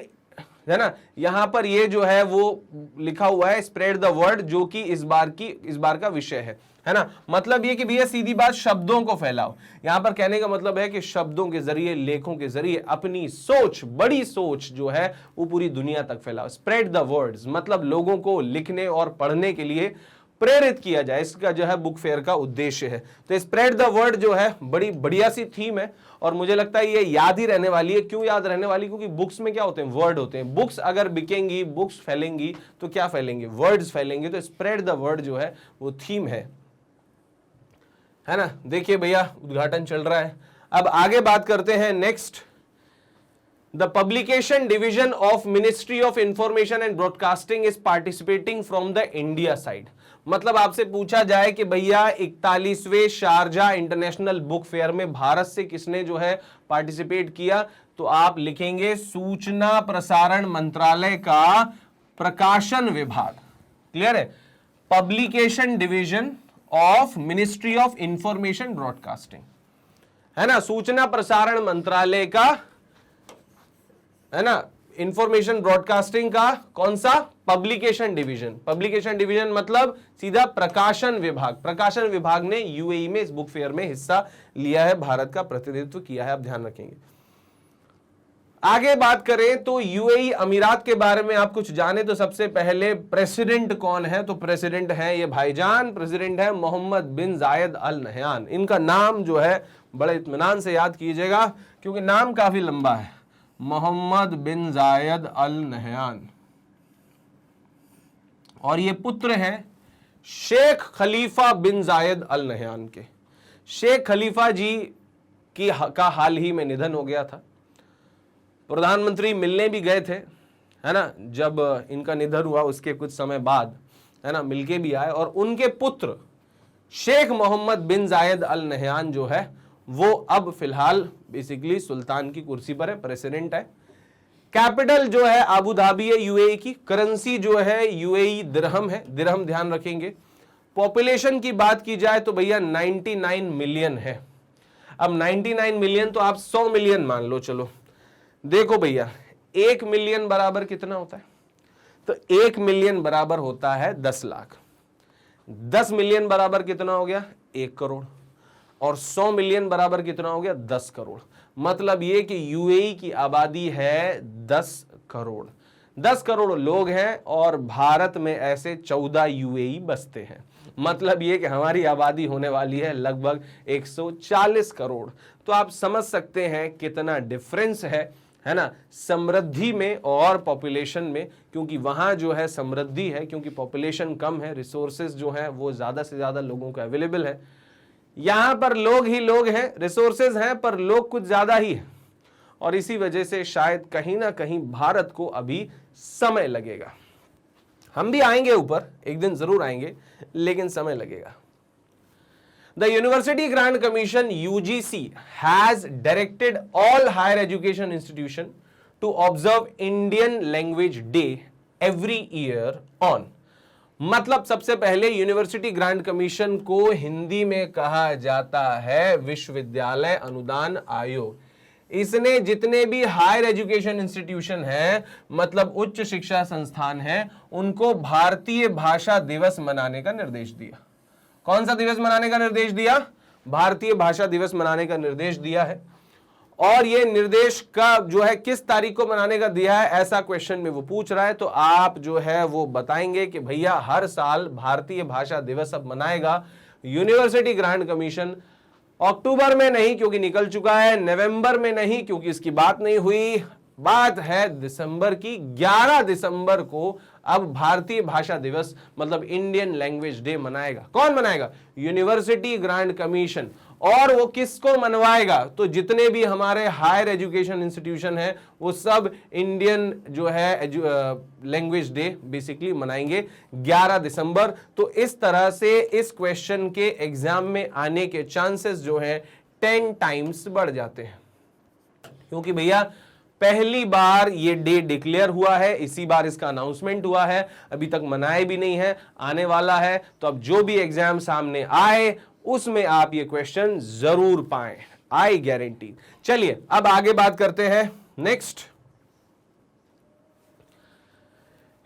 है ना। यहां पर ये जो है वो लिखा हुआ है स्प्रेड द वर्ड, जो कि इस बार का विषय है ना। मतलब ये कि भैया सीधी बात, शब्दों को फैलाओ। यहां पर कहने का मतलब है कि शब्दों के जरिए, लेखों के जरिए अपनी सोच, बड़ी सोच जो है वो पूरी दुनिया तक फैलाओ। स्प्रेड द वर्ड्स मतलब लोगों को लिखने और पढ़ने के लिए प्रेरित किया जाए, इसका जो है बुक फेयर का उद्देश्य है। तो स्प्रेड द वर्ड जो है बड़ी बढ़िया सी थीम है, और मुझे लगता है ये याद ही रहने वाली है। क्यों याद रहने वाली, क्योंकि बुक्स में क्या होते हैं, वर्ड होते हैं। बुक्स अगर बिकेंगी, बुक्स फैलेंगी तो क्या फैलेंगे, वर्ड्स फैलेंगे। तो स्प्रेड द वर्ड जो है वो थीम है ना। देखिए भैया उद्घाटन चल रहा है। अब आगे बात करते हैं next. The publication division of ministry of information and broadcasting is participating from the India side. मतलब आपसे पूछा जाए कि भैया 41वें शारजा इंटरनेशनल बुक फेयर में भारत से किसने जो है पार्टिसिपेट किया, तो आप लिखेंगे सूचना प्रसारण मंत्रालय का प्रकाशन विभाग। क्लियर है, publication division of ministry of information broadcasting, है ना। सूचना प्रसारण मंत्रालय का, है ना, इंफॉर्मेशन ब्रॉडकास्टिंग का कौन सा, पब्लिकेशन डिवीजन। पब्लिकेशन डिवीजन मतलब सीधा प्रकाशन विभाग। प्रकाशन विभाग ने यूएई में इस बुक फेयर में हिस्सा लिया है, भारत का प्रतिनिधित्व किया है, आप ध्यान रखेंगे। आगे बात करें तो यूएई अमीरात के बारे में आप कुछ जाने तो सबसे पहले प्रेसिडेंट कौन है, तो प्रेसिडेंट है ये भाईजान, प्रेसिडेंट है मोहम्मद बिन जायद अल नहयान। इनका नाम जो है बड़े इत्मीनान से याद कीजिएगा क्योंकि नाम काफी लंबा है, मोहम्मद बिन जायद अल नहयान। और ये पुत्र हैं शेख खलीफा बिन जायद अल नहयान के। शेख खलीफा जी का हाल ही में निधन हो गया था। प्रधानमंत्री मिलने भी गए थे, है ना, जब इनका निधन हुआ उसके कुछ समय बाद, है ना, मिलके भी आए। और उनके पुत्र शेख मोहम्मद बिन जायद अल नहयान जो है वो अब फिलहाल बेसिकली सुल्तान की कुर्सी पर है, प्रेसिडेंट है। कैपिटल जो है अबू धाबी है यूएई की। करेंसी जो है यूएई दिरहम है, दिरहम ध्यान रखेंगे। पॉपुलेशन की बात की जाए तो भैया 99 मिलियन है। अब 99 मिलियन तो आप 100 मिलियन मान लो, चलो देखो भैया 1 मिलियन बराबर कितना होता है, तो 1 मिलियन बराबर होता है 10 लाख। 10 मिलियन बराबर कितना हो गया? 1 करोड़। और 100 मिलियन बराबर कितना हो गया? 10 करोड़। मतलब ये कि यूएई की आबादी है 10 करोड़। 10 करोड़ लोग हैं और भारत में ऐसे 14 यूएई बसते हैं। मतलब ये कि हमारी आबादी होने वाली है लगभग 140 करोड़। तो आप समझ सकते हैं कितना डिफरेंस है ना, समृद्धि में और पॉपुलेशन में। क्योंकि वहां जो है समृद्धि है, क्योंकि पॉपुलेशन कम है, रिसोर्सेज जो है वो ज्यादा से ज्यादा लोगों को अवेलेबल है। यहां पर लोग ही लोग हैं, रिसोर्सेज हैं पर लोग कुछ ज्यादा ही है, और इसी वजह से शायद कहीं ना कहीं भारत को अभी समय लगेगा। हम भी आएंगे ऊपर, एक दिन जरूर आएंगे, लेकिन समय लगेगा। The University Grant Commission UGC has directed all higher education institution to observe Indian Language Day every year on। मतलब सबसे पहले यूनिवर्सिटी ग्रांट कमीशन को हिंदी में कहा जाता है विश्वविद्यालय अनुदान आयोग। इसने जितने भी हायर एजुकेशन इंस्टीट्यूशन हैं, मतलब उच्च शिक्षा संस्थान हैं, उनको भारतीय भाषा दिवस मनाने का निर्देश दिया। कौन सा दिवस मनाने का निर्देश दिया? भारतीय भाषा दिवस मनाने का निर्देश दिया है। और ये निर्देश का जो है किस तारीख को मनाने का दिया है, ऐसा क्वेश्चन में वो पूछ रहा है। तो आप जो है वो बताएंगे कि भैया हर साल भारतीय भाषा दिवस अब मनाएगा यूनिवर्सिटी ग्रांट कमीशन। अक्टूबर में नहीं क्योंकि निकल चुका है, नवंबर में नहीं क्योंकि इसकी बात नहीं हुई, बात है दिसंबर की। 11 दिसंबर को अब भारतीय भाषा दिवस मतलब इंडियन लैंग्वेज डे मनाएगा। कौन मनाएगा? University grant commission. और वो किसको मनवाएगा? तो जितने भी हमारे हायर एजुकेशन इंस्टीट्यूशन हैं वो सब इंडियन जो है लैंग्वेज डे बेसिकली मनाएंगे 11 दिसंबर। तो इस तरह से इस क्वेश्चन के एग्जाम में आने के चांसेस जो है 10 टाइम्स बढ़ जाते हैं। क्योंकि भैया पहली बार ये डे डिक्लेयर हुआ है, इसी बार इसका अनाउंसमेंट हुआ है, अभी तक मनाए भी नहीं है, आने वाला है। तो अब जो भी एग्जाम सामने आए उसमें आप ये क्वेश्चन जरूर पाएं, आई गारंटी। चलिए अब आगे बात करते हैं। नेक्स्ट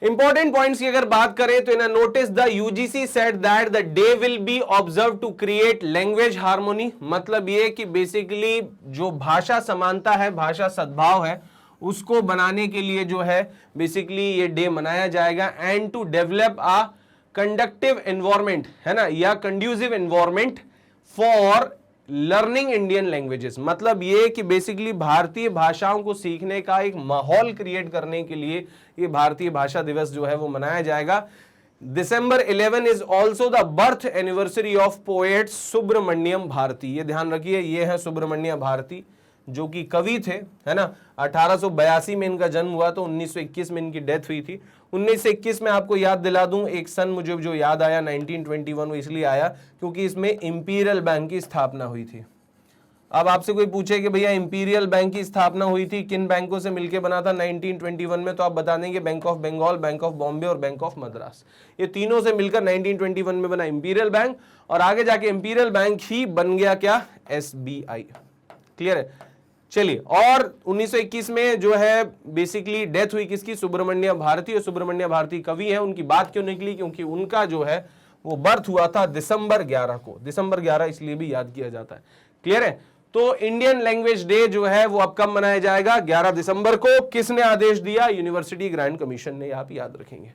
इंपॉर्टेंट पॉइंट्स की अगर बात करें तो in notice the UGC said that the day will be observe to create language harmony. मतलब ये कि बेसिकली जो भाषा समानता है, भाषा सद्भाव है, उसको बनाने के लिए जो है बेसिकली ये डे मनाया जाएगा। And to develop a conductive environment, है ना, या conducive environment for learning Indian languages. मतलब ये कि बेसिकली भारतीय भाषाओं को सीखने का एक माहौल क्रिएट करने के लिए ये भारतीय भाषा दिवस जो है वो मनाया जाएगा। December 11 is also the birth anniversary of poet Subramania Bharati. ये ध्यान रखिए, ये है सुब्रमण्यम भारती जो कि कवि थे, है ना। 1882 में इनका जन्म हुआ, तो 1921 में इनकी डेथ हुई थी। 1921 में आपको याद दिला दूं, एक सन मुझे जो याद आया 1921, वो इसलिए आया क्योंकि इसमें इंपीरियल बैंक की स्थापना हुई थी। अब आपसे कोई पूछे कि भैया इंपीरियल बैंक की स्थापना हुई थी किन बैंकों से मिलकर बना था 1921 में, तो आप बता देंगे bank of Bengal, bank of Bombay और बैंक ऑफ मद्रास। ये तीनों से मिलकर 1921 में बना इंपीरियल बैंक, और आगे जाके इंपीरियल बैंक ही बन गया क्या? SBI। क्लियर है? चलिए, और 1921 में जो है बेसिकली डेथ हुई किसकी? सुब्रमण्यम भारती। और सुब्रमण्यम भारती कवि है, उनकी बात क्यों निकली? क्योंकि उनका जो है वो बर्थ हुआ था दिसंबर 11 को। दिसंबर 11 इसलिए भी याद किया जाता है। क्लियर है? तो इंडियन लैंग्वेज डे जो है वो अब कब मनाया जाएगा? 11 दिसंबर को। किसने आदेश दिया? यूनिवर्सिटी ग्रांट कमीशन ने, आप याद रखेंगे।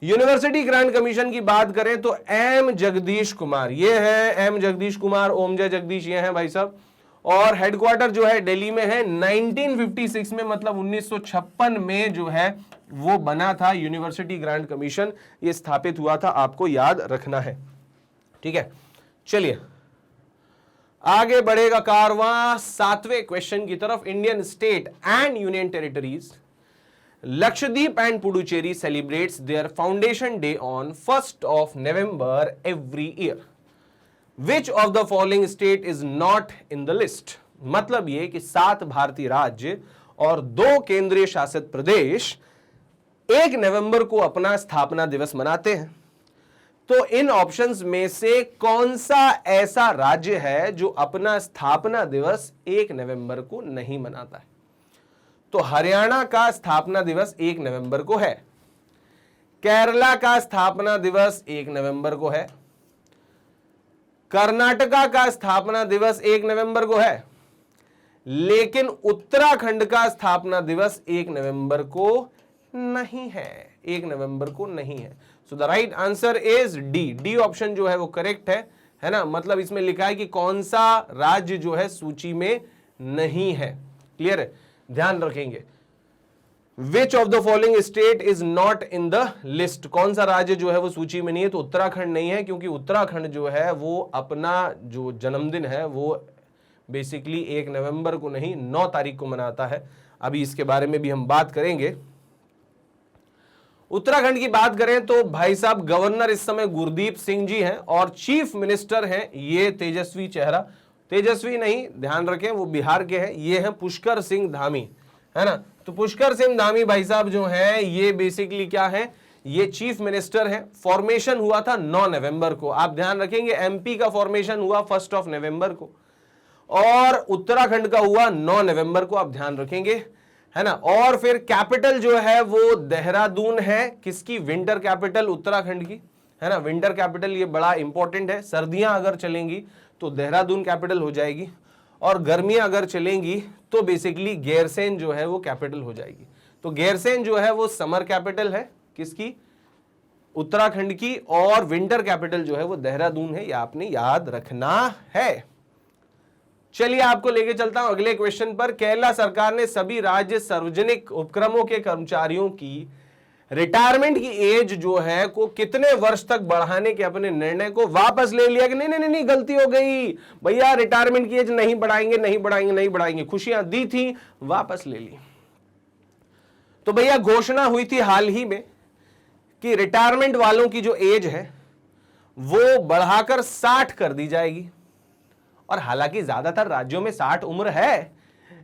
यूनिवर्सिटी ग्रांट कमीशन की बात करें तो एम जगदीश कुमार, ये है एम जगदीश कुमार, ओम जय जगदीश, ये हैं भाई साहब। और हेडक्वार्टर जो है दिल्ली में है। 1956 में मतलब 1956 में जो है वो बना था यूनिवर्सिटी ग्रांट कमीशन, ये स्थापित हुआ था, आपको याद रखना है। ठीक है, चलिए आगे बढ़ेगा कारवां 7वें क्वेश्चन की तरफ। Indian state and union territories Lakshadweep and Puducherry celebrates their foundation day on 1st of November every year. Which of the following state is not in the list? मतलब ये कि 7 भारतीय राज्य और 2 केंद्रीय शासित प्रदेश 1 नवंबर को अपना स्थापना दिवस मनाते हैं। तो इन ऑप्शंस में से कौन सा ऐसा राज्य है जो अपना स्थापना दिवस 1 नवंबर को नहीं मनाता है? तो हरियाणा का स्थापना दिवस 1 नवंबर को है, केरला का स्थापना दिवस 1 नवंबर को है, कर्नाटका का स्थापना दिवस 1 नवंबर को है, लेकिन उत्तराखंड का स्थापना दिवस 1 नवंबर को नहीं है, 1 नवंबर को नहीं है। So the right answer is D option जो है वो करेक्ट है ना। मतलब इसमें लिखा है कि कौन सा राज्य जो है सूची में नहीं है। क्लियर है, ध्यान रखेंगे। Which of the following state is not in the list, कौन सा राज्य जो है वो सूची में नहीं है, तो उत्तराखंड नहीं है, क्योंकि उत्तराखंड जो है वो अपना जो जन्मदिन है वो बेसिकली 1 नवंबर को नहीं 9 तारीख को मनाता है। अभी इसके बारे में भी हम बात करेंगे। उत्तराखंड की बात करें तो भाई साहब गवर्नर इस समय गुरदीप सिंह जी हैं और चीफ मिनिस्टर हैं ये तेजस्वी चेहरा, तेजस्वी नहीं, ध्यान रखें वो बिहार के हैं, ये हैं पुष्कर सिंह धामी, है ना। तो पुष्कर सिंह धामी भाई साहब जो हैं ये बेसिकली क्या है, ये चीफ मिनिस्टर हैं। फॉर्मेशन हुआ था 9 नवंबर को, आप ध्यान रखेंगे। एमपी का फॉर्मेशन हुआ 1 नवंबर को और उत्तराखंड का हुआ 9 नवंबर को, आप ध्यान रखेंगे, है ना। और फिर कैपिटल जो है वो देहरादून है, किसकी, विंटर कैपिटल उत्तराखंड की, है ना। विंटर कैपिटल ये बड़ा इंपॉर्टेंट है, सर्दियां अगर चलेंगी तो देहरादून कैपिटल हो जाएगी और गर्मियां अगर चलेंगी तो बेसिकली गैरसैंण जो है वो कैपिटल हो जाएगी। तो गैरसैंण जो है वो समर कैपिटल है, किसकी, उत्तराखंड की, और विंटर कैपिटल जो है वो देहरादून है, ये आपने याद रखना है। चलिए आपको लेके चलता हूं अगले क्वेश्चन पर। केरला सरकार ने सभी राज्य सार्वजनिक उपक्रमों के कर्मचारियों की रिटायरमेंट की एज जो है को कितने वर्ष तक बढ़ाने के अपने निर्णय को वापस ले लिया कि नहीं नहीं नहीं गलती हो गई भैया, रिटायरमेंट की एज नहीं बढ़ाएंगे नहीं बढ़ाएंगे नहीं बढ़ाएंगे, खुशियां दी थी वापस ले ली। तो भैया घोषणा हुई थी हाल ही में कि रिटायरमेंट वालों की जो एज है वो बढ़ाकर 60 कर दी जाएगी। और हालांकि ज्यादातर राज्यों में 60 उम्र है,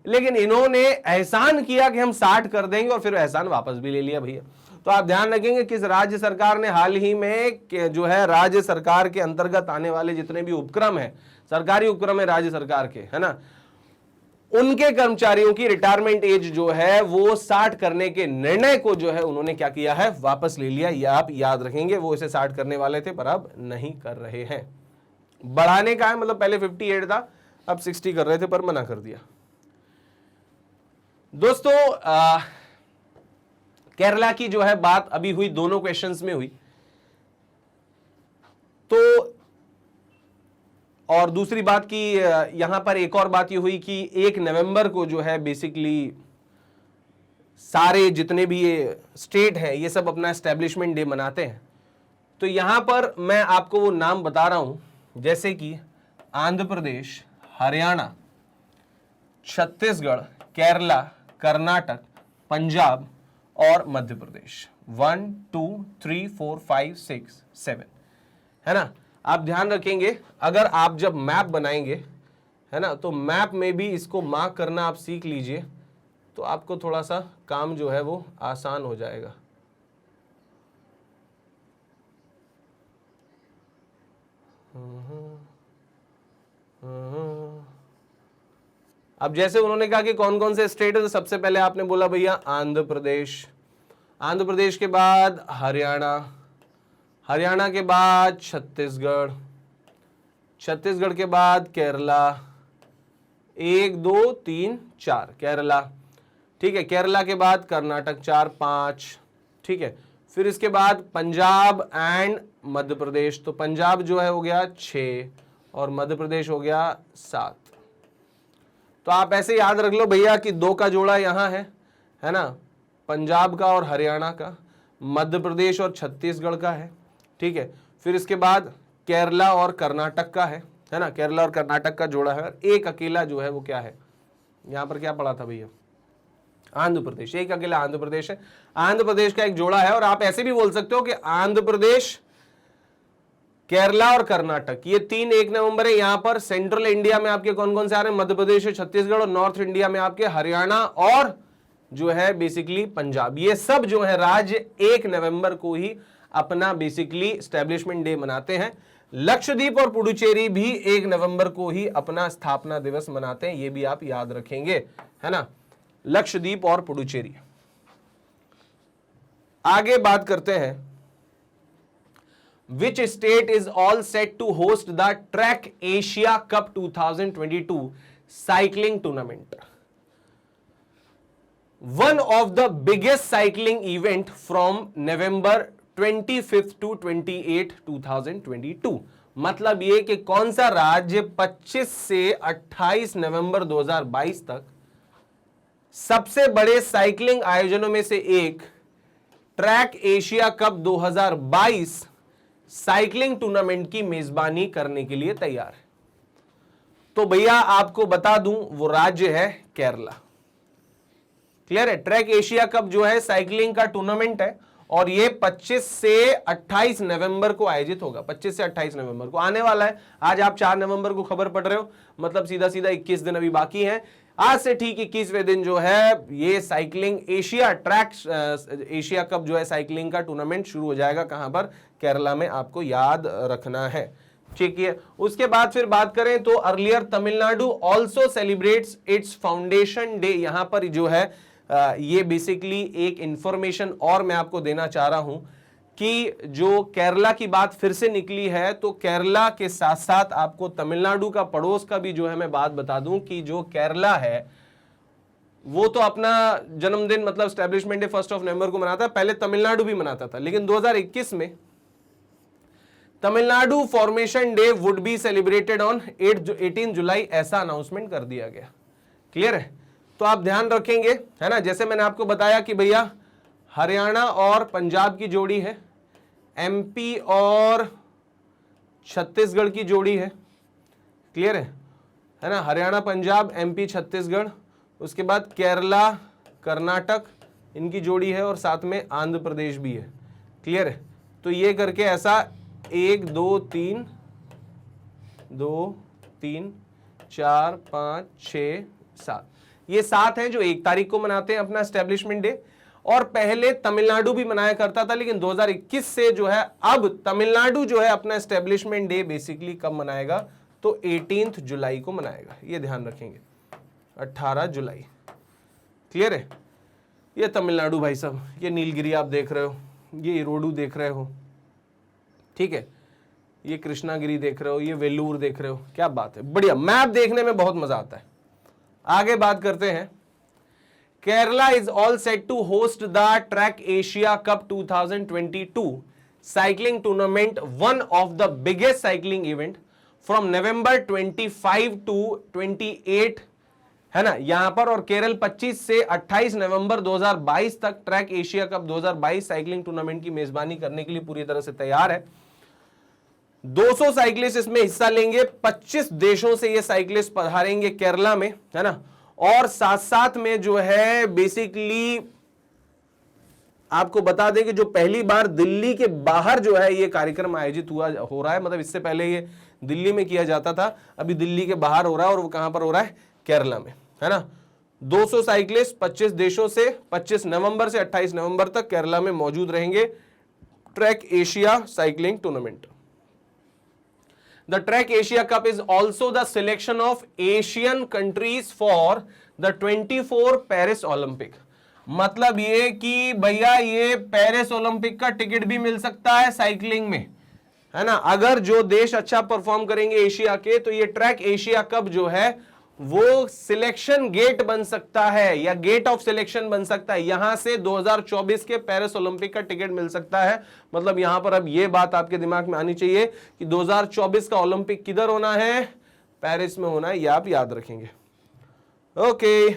लेकिन इन्होंने एहसान किया कि हम 60 कर देंगे और फिर एहसान वापस भी ले लिया भैया। तो आप ध्यान रखेंगे किस राज्य सरकार ने हाल ही में जो है राज्य सरकार के अंतर्गत आने वाले जितने भी उपक्रम है, सरकारी उपक्रम है राज्य सरकार के, है ना, उनके कर्मचारियों की रिटायरमेंट एज जो है वो 60 करने के निर्णय को जो है उन्होंने क्या किया है, वापस ले लिया। ये आप याद रखेंगे, वो इसे 60 करने वाले थे पर अब नहीं कर रहे हैं। बढ़ाने का है, मतलब पहले 58 था, अब 60 कर रहे थे पर मना कर दिया। दोस्तों केरला की जो है बात अभी हुई, दोनों क्वेश्चंस में हुई। तो और दूसरी बात की यहां पर एक और बात ये हुई कि 1 नवंबर को जो है बेसिकली सारे जितने भी ये स्टेट हैं ये सब अपना एस्टेब्लिशमेंट डे मनाते हैं। तो यहां पर मैं आपको वो नाम बता रहा हूं, जैसे कि आंध्र प्रदेश, हरियाणा, छत्तीसगढ़, केरला, कर्नाटक, पंजाब और मध्य प्रदेश। 1 2 3 4 5 6 7, है ना। आप ध्यान रखेंगे अगर आप जब मैप बनाएंगे, है ना, तो मैप में भी इसको मार्क करना आप सीख लीजिए, तो आपको थोड़ा सा काम जो है वो आसान हो जाएगा। अब जैसे उन्होंने कहा कि कौन कौन से स्टेट है, तो सबसे पहले आपने बोला भैया आंध्र प्रदेश, आंध्र प्रदेश के बाद हरियाणा, हरियाणा के बाद छत्तीसगढ़, छत्तीसगढ़ के बाद केरला, 1 2 3 4 केरला, ठीक है। केरला के बाद कर्नाटक 4 5, ठीक है। फिर इसके बाद पंजाब एंड मध्य प्रदेश, तो पंजाब जो है हो गया 6 और मध्य प्रदेश हो गया 7। तो आप ऐसे याद रख लो भैया कि 2 का जोड़ा यहां है ना, पंजाब का और हरियाणा का, मध्य प्रदेश और छत्तीसगढ़ का है, ठीक है। फिर इसके बाद केरला और कर्नाटक का है ना, केरला और कर्नाटक का जोड़ा है। एक अकेला जो है वो क्या है, यहां पर क्या पड़ा था भैया, आंध्र प्रदेश, एक अकेला आंध्र प्रदेश है, आंध्र प्रदेश का एक जोड़ा है। और आप ऐसे भी बोल सकते हो कि आंध्र प्रदेश, केरला और कर्नाटक, ये 3 1 नवंबर है। यहां पर सेंट्रल इंडिया में आपके कौन कौन से आ रहे हैं, मध्य प्रदेश, छत्तीसगढ़, और नॉर्थ इंडिया में आपके हरियाणा और जो है बेसिकली पंजाब। ये सब जो है राज्य 1 नवंबर को ही अपना बेसिकली एस्टेब्लिशमेंट डे मनाते हैं। लक्षद्वीप और पुडुचेरी भी 1 नवंबर को ही अपना स्थापना दिवस मनाते हैं, ये भी आप याद रखेंगे, है ना, लक्षद्वीप और पुडुचेरी। आगे बात करते हैं Which state is all set to host the Track Asia Cup 2022 cycling tournament? One of the biggest cycling event from November 25th to 28, 2022. मतलब ये कि कौन सा राज्य 25 से 28 नवंबर 2022 तक सबसे बड़े साइकिलिंग आयोजनों में से एक track Asia cup 2022 cycling tournament की मेजबानी करने के लिए तैयार है? तो भैया आपको बता दूं, वो राज्य है केरला। क्लियर है? ट्रैक एशिया कप जो है साइकिलिंग का टूर्नामेंट है और ये 25 से 28 नवंबर को आयोजित होगा। 25 से 28 नवंबर को आने वाला है। आज आप 4 नवंबर को खबर पढ़ रहे हो, मतलब सीधा सीधा 21 दिन अभी बाकी हैं। आज से ठीक 21वें दिन जो है ये cycling Asia track Asia cup जो है साइकिलिंग का टूर्नामेंट शुरू हो जाएगा। कहां पर? केरला में, आपको याद रखना है। ठीक है, उसके बाद फिर बात करें तो earlier Tamil Nadu also celebrates it's foundation day. यहां पर जो है ये बेसिकली एक इंफॉर्मेशन और मैं आपको देना चाह रहा हूं कि जो केरला की बात फिर से निकली है, तो केरला के साथ साथ आपको तमिलनाडु का पड़ोस का भी जो है मैं बात बता दूं कि जो केरला है वो तो अपना जन्मदिन मतलब एस्टैब्लिशमेंट डे 1 नवंबर को मनाता है। पहले तमिलनाडु भी मनाता था, लेकिन 2021 में Tamil Nadu formation day would be celebrated on 18 जुलाई, ऐसा अनाउंसमेंट कर दिया गया। क्लियर है? तो आप ध्यान रखेंगे, है ना। जैसे मैंने आपको बताया कि भैया हरियाणा और पंजाब की जोड़ी है, एमपी और छत्तीसगढ़ की जोड़ी है। क्लियर है ना। हरियाणा पंजाब, एमपी छत्तीसगढ़, उसके बाद केरला कर्नाटक इनकी जोड़ी है और साथ में आंध्र प्रदेश भी है। क्लियर है? तो ये करके ऐसा 1 2 3 4 5 6 7 ये 7 हैं जो 1 तारीख को मनाते हैं अपना एस्टेब्लिशमेंट डे। और पहले तमिलनाडु भी मनाया करता था, लेकिन 2021 से जो है अब तमिलनाडु जो है अपना एस्टेब्लिशमेंट डे बेसिकली कब मनाएगा? तो 18 जुलाई को मनाएगा। ये ध्यान रखेंगे, 18 जुलाई। क्लियर है? ये तमिलनाडु भाई साहब, ये नीलगिरी आप देख रहे हो, ये इरोडू देख रहे हो, ठीक है, ये कृष्णागिरी देख रहे हो, ये वेलूर देख रहे हो। क्या बात है, बढ़िया। मैप देखने में बहुत मजा आता है। आगे बात करते हैं। Kerala is all set to host the track Asia cup 2022 cycling tournament, one of the biggest cycling event from November 25 to 28, है ना यहां पर। और केरल 25 से 28 नवंबर 2022 तक track Asia cup 2022 cycling tournament की मेजबानी करने के लिए पूरी तरह से तैयार है। 200 साइकिलिस्ट इसमें हिस्सा लेंगे। 25 देशों से ये साइकिलिस्ट पधारेंगे केरला में, है ना। और साथ साथ में जो है बेसिकली आपको बता दें कि जो पहली बार दिल्ली के बाहर जो है ये कार्यक्रम आयोजित हो रहा है, मतलब इससे पहले ये दिल्ली में किया जाता था, अभी दिल्ली के बाहर हो रहा है। और वो कहां पर हो रहा है? केरला में, है ना। 200 साइकिलिस्ट 25 देशों से 25 नवंबर से 28 नवंबर तक केरला में मौजूद रहेंगे। Track Asia cycling tournament. The Track Asia Cup is also the selection of Asian countries for the 24 Paris Olympic. मतलब ये कि भैया ये पेरिस ओलंपिक का टिकट भी मिल सकता है साइकिलिंग में, है ना। अगर जो देश अच्छा परफॉर्म करेंगे एशिया के, तो ये ट्रैक एशिया कप जो है वो सिलेक्शन गेट बन सकता है या गेट ऑफ सिलेक्शन बन सकता है। यहां से 2024 के पेरिस ओलंपिक का टिकट मिल सकता है। मतलब यहां पर अब ये बात आपके दिमाग में आनी चाहिए कि 2024 का ओलंपिक किधर होना है? पेरिस में होना है, ये आप याद रखेंगे। ओके,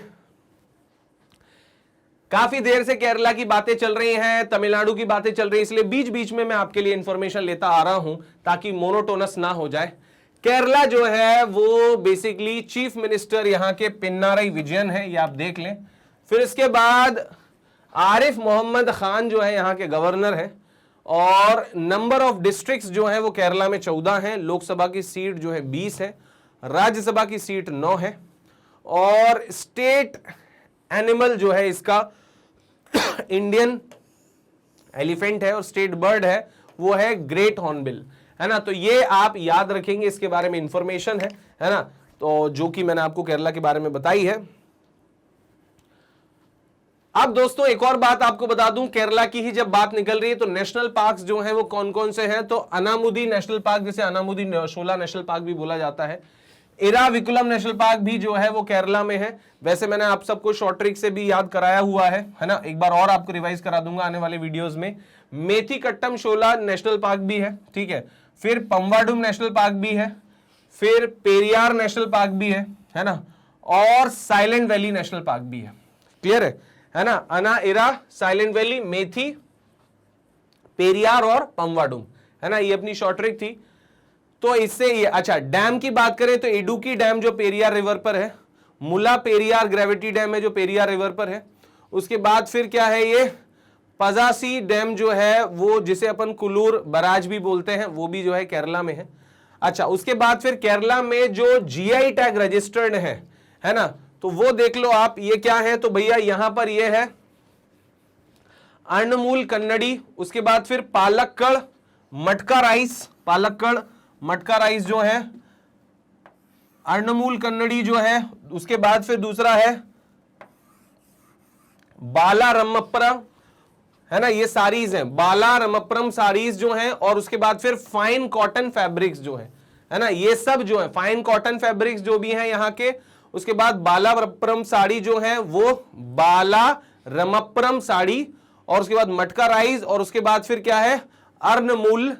काफी देर से केरला की बातें चल रही हैं, तमिलनाडु की बातें चल रही हैं, इसलिए बीच बीच में मैं आपके लिए इंफॉर्मेशन लेता आ रहा हूं ताकि मोनोटोनस ना हो जाए। केरला जो है वो बेसिकली चीफ मिनिस्टर यहां के पिनाराई विजयन है, ये आप देख लें। फिर इसके बाद आरिफ मोहम्मद खान जो है यहां के गवर्नर है। और नंबर ऑफ डिस्ट्रिक्ट्स जो है वो केरला में 14 हैं। लोकसभा की सीट जो है 20 है, राज्यसभा की सीट 9 है। और स्टेट एनिमल जो है इसका इंडियन एलिफेंट है और स्टेट बर्ड है वो है ग्रेट हॉर्नबिल, है ना। तो ये आप याद रखेंगे, इसके बारे में इंफॉर्मेशन है ना, तो जो कि मैंने आपको केरला के बारे में बताई है। अब दोस्तों एक और बात आपको बता दूं, केरला की ही जब बात निकल रही है तो नेशनल पार्क्स जो हैं वो कौन कौन से हैं, तो अनामुदी नेशनल पार्क, जिसे अनामुदी शोला नेशनल पार्क भी बोला जाता है, इराविकुलम नेशनल पार्क भी जो है वो केरला में है। वैसे मैंने आप सबको शॉर्ट ट्रिक से भी याद कराया हुआ है ना, एक बार और आपको रिवाइज करा दूंगा आने वाले वीडियोस में। मेथीकट्टम शोला नेशनल पार्क भी है, ठीक है, फिर पम्बाडुम नेशनल पार्क भी है, फिर पेरियार नेशनल पार्क भी है ना, और साइलेंट वैली नेशनल पार्क भी है। क्लियर है ना, अना, इरा, साइलेंट वैली, मेथी, पेरियार और पम्बाडुम, है ना, ये अपनी शॉर्ट ट्रिक थी। तो इससे ये, अच्छा डैम की बात करें तो इडुकी डैम जो पेरियार रिवर पर है, मुला पेरियार ग्रेविटी डैम है जो पेरियार रिवर पर है, उसके बाद फिर क्या है, ये पजासी डैम जो है वो जिसे अपन कुल्लूर बराज भी बोलते हैं, वो भी जो है केरला में है। अच्छा, उसके बाद फिर केरला में जो जीआई टैग रजिस्टर्ड है ना, तो वो देख लो आप, ये क्या है, तो भैया यहां पर ये है अर्णमूल कन्नड़ी, उसके बाद फिर पालक्कड़ मटका राइस, पालक्कड़ मटका राइस जो है, अर्णमूल कन्नड़ी जो है, उसके बाद फिर दूसरा है बाला रमप्परम, है ना, ये साड़ीज हैं, बाला रमप्परम साड़ीज जो हैं, और उसके बाद फिर फाइन कॉटन फैब्रिक्स जो है ना, ये सब जो है फाइन कॉटन फैब्रिक्स जो भी हैं यहाँ के। उसके बाद बाला रमप्परम साड़ी जो है वो बाला रमप्परम साड़ी, और उसके बाद मटका राइस, और उसके बाद फिर क्या है, अर्णमूल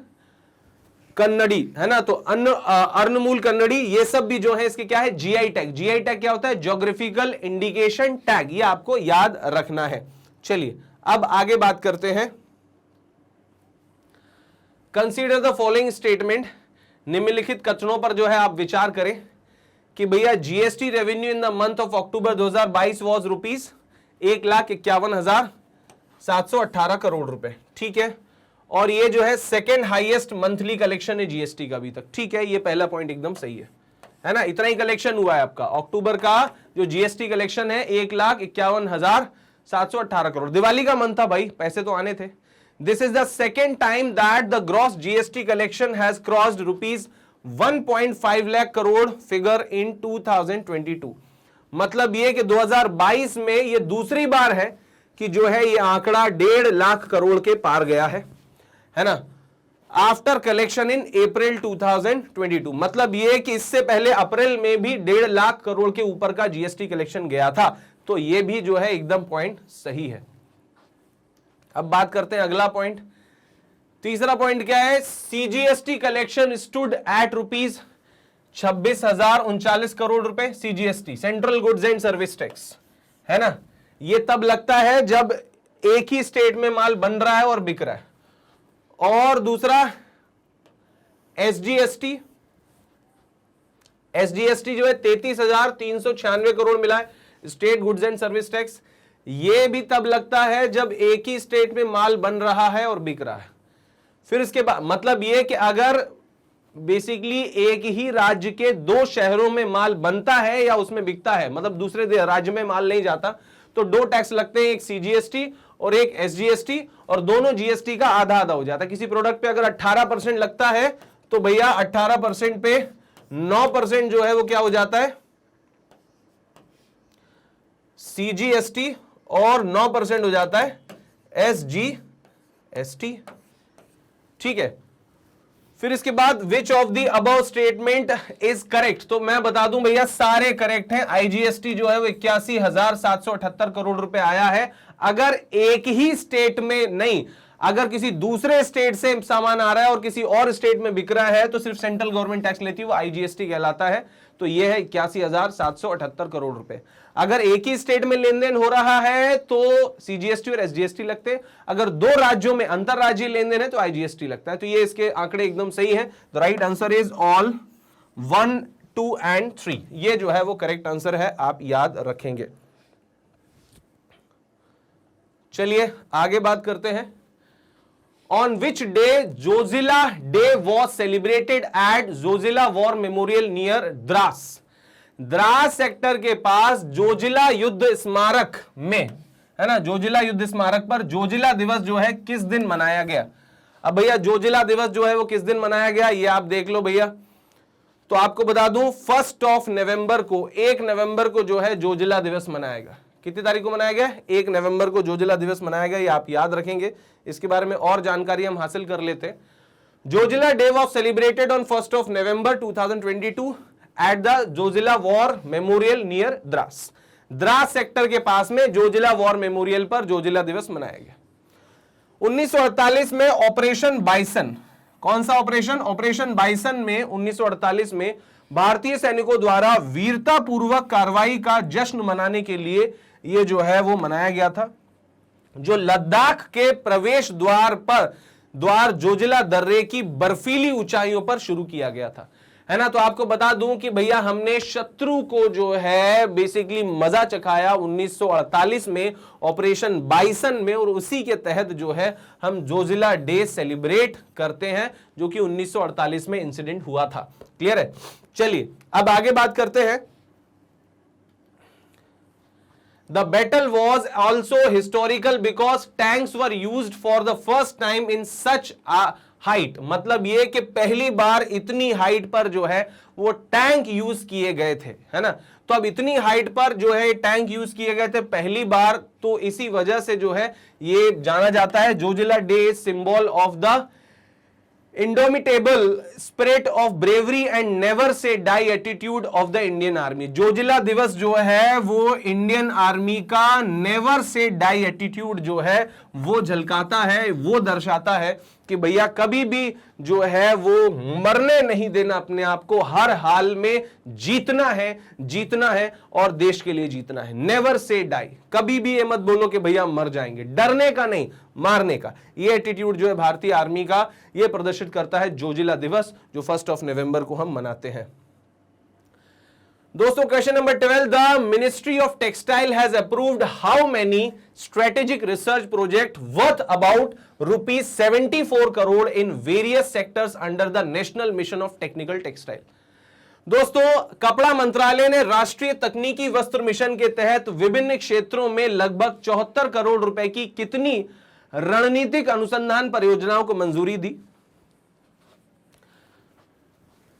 कन्नड़ी, है ना, तो अर्णमूल कन्नड़ी, ये सब भी जो है इसके क्या है, जीआई टैग। जीआई टैग क्या होता है, ज्योग्राफिकल इंडिकेशन टैग, ये आपको याद रखना है। चलिए अब आगे बात करते हैं। कंसीडर द फॉलोइंग स्टेटमेंट, निम्नलिखित कथनों पर जो है आप विचार करें कि भैया GST revenue in the month of October 2022 was rupees 1,51,718 crore रुपए, ठीक है, और ये जो है सेकेंड हाईएस्ट मंथली कलेक्शन है जीएसटी का अभी तक, ठीक है, ये पहला पॉइंट एकदम सही है ना, इतना ही कलेक्शन हुआ है आपका अक्टूबर का जो जीएसटी कलेक्शन है 1,51,718 करोड़। दिवाली का मंथ था भाई, पैसे तो आने थे। This is the second time that the gross GST collection has crossed rupees 1.5 lakh crore figure in 2022। मतलब ये कि 2022 में ये दूसरी बार है कि जो है ये आंकड़ा 1.5 लाख करोड़ के पार गया है ना, आफ्टर कलेक्शन इन अप्रैल 2022। मतलब ये कि इससे पहले अप्रैल में भी 1.5 लाख करोड़ के ऊपर का जीएसटी कलेक्शन गया था, तो ये भी जो है एकदम पॉइंट सही है। अब बात करते हैं अगला पॉइंट, तीसरा पॉइंट क्या है, CGST collection stood at rupees 26,039 crore रुपए। CGST central goods and service tax, है ना, ये तब लगता है जब एक ही स्टेट में माल बन रहा है और बिक रहा है। और दूसरा एसजीएसटी, एसजीएसटी जो है 33,396 करोड़ मिला है, state goods and service tax, ये भी तब लगता है जब एक ही स्टेट में माल बन रहा है और बिक रहा है। फिर इसके बाद मतलब ये कि अगर बेसिकली एक ही राज्य के 2 शहरों में माल बनता है या उसमें बिकता है, मतलब दूसरे राज्य में माल नहीं जाता, तो 2 टैक्स लगते हैं, एक सीजीएसटी और एक एसजीएसटी, और दोनों जीएसटी का आधा आधा हो जाता है। किसी प्रोडक्ट पे अगर 18% लगता है तो भैया 18% पे 9% जो है वो क्या हो जाता है, सीजीएसटी, और 9% हो जाता है एसजीएसटी, ठीक है। फिर इसके बाद which of the above statement is correct, तो मैं बता दूं भैया सारे करेक्ट हैं। आईजीएसटी जो है वो 81,778 करोड़ रुपए आया है। अगर एक ही स्टेट में नहीं, अगर किसी दूसरे स्टेट से सामान आ रहा है और किसी और स्टेट में बिक रहा है तो सिर्फ सेंट्रल गवर्नमेंट टैक्स लेती है, वो आईजीएसटी कहलाता है। तो ये है 81,778 करोड़ रुपए। अगर एक ही स्टेट में लेन देन हो रहा है तो सीजीएसटी और एसजीएसटी लगते हैं, अगर 2 राज्यों में अंतरराज्यीय लेन देन है तो आईजीएसटी लगता है। तो ये इसके आंकड़े एकदम सही है। The right answer is all 1, 2 and 3, ये जो है वो करेक्ट आंसर है, आप याद रखेंगे। चलिए आगे बात करते हैं। On which day Zojila day was celebrated at Zojila war memorial near Dras. Dras sector के पास जोजिला युद्ध स्मारक में, है ना, जोजिला युद्ध स्मारक पर जोजिला दिवस जो है किस दिन मनाया गया। अब भैया जोजिला दिवस जो है वो किस दिन मनाया गया ये आप देख लो भैया। तो आपको बता दूं 1 नवंबर को, 1 नवंबर को जो है जोजिला दिवस मनाएगा। कितनी तारीख को मनाया गया? 1 नवंबर को जोजिला दिवस मनाया गया, ये आप याद रखेंगे। इसके बारे में और जानकारी हम हासिल कर लेते हैं। Zoji La day was celebrated on 1 November 2022 at the Zoji La war memorial near Dras. Dras sector के पास में जोजिला वॉर मेमोरियल पर जोजिला दिवस मनाया गया। 1948 में ऑपरेशन बाइसन, कौन सा ऑपरेशन? ऑपरेशन बाइसन में 1948 में भारतीय सैनिकों द्वारा वीरता पूर्वक कार्रवाई का जश्न मनाने के लिए यह जो है वो मनाया गया था, जो लद्दाख के प्रवेश द्वार जोजिला दर्रे की बर्फीली ऊंचाइयों पर शुरू किया गया था, है ना। तो आपको बता दूं कि भैया हमने शत्रु को जो है बेसिकली मजा चखाया 1948 में ऑपरेशन बाइसन में, और उसी के तहत जो है हम जोजिला डे सेलिब्रेट करते हैं, जो कि 1948 में इंसिडेंट हुआ था। क्लियर है? चलिए अब आगे बात करते हैं। The battle was also historical because tanks were used for the first time in such a height। मतलब ये कि पहली बार इतनी हाइट पर जो है वो टैंक यूज किए गए थे, है ना। तो अब इतनी हाइट पर जो है टैंक यूज किए गए थे पहली बार, तो इसी वजह से जो है ये जाना जाता है Zojila day symbol of the indomitable spirit of bravery and never say die attitude of the Indian army. Zojila दिवस जो है वो इंडियन आर्मी का नेवर से डाई एटीट्यूड जो है वो झलकाता है, वो दर्शाता है कि भैया कभी भी जो है वो मरने नहीं देना अपने आप को, हर हाल में जीतना है और देश के लिए जीतना है। नेवर से डाई, कभी भी ये मत बोलो कि भैया मर जाएंगे, डरने का नहीं, मारने का। ये एटीट्यूड जो है भारतीय आर्मी का, ये प्रदर्शित करता है जोजिला दिवस, जो 1 नवंबर को हम मनाते हैं। दोस्तों question number 12, the ministry of textile has approved how many strategic research project worth about ₹74 crore in various sectors under the national mission of technical textile. दोस्तों कपड़ा मंत्रालय ने राष्ट्रीय तकनीकी वस्त्र मिशन के तहत विभिन्न क्षेत्रों में लगभग 74 करोड़ रुपए की कितनी रणनीतिक अनुसंधान परियोजनाओं को मंजूरी दी?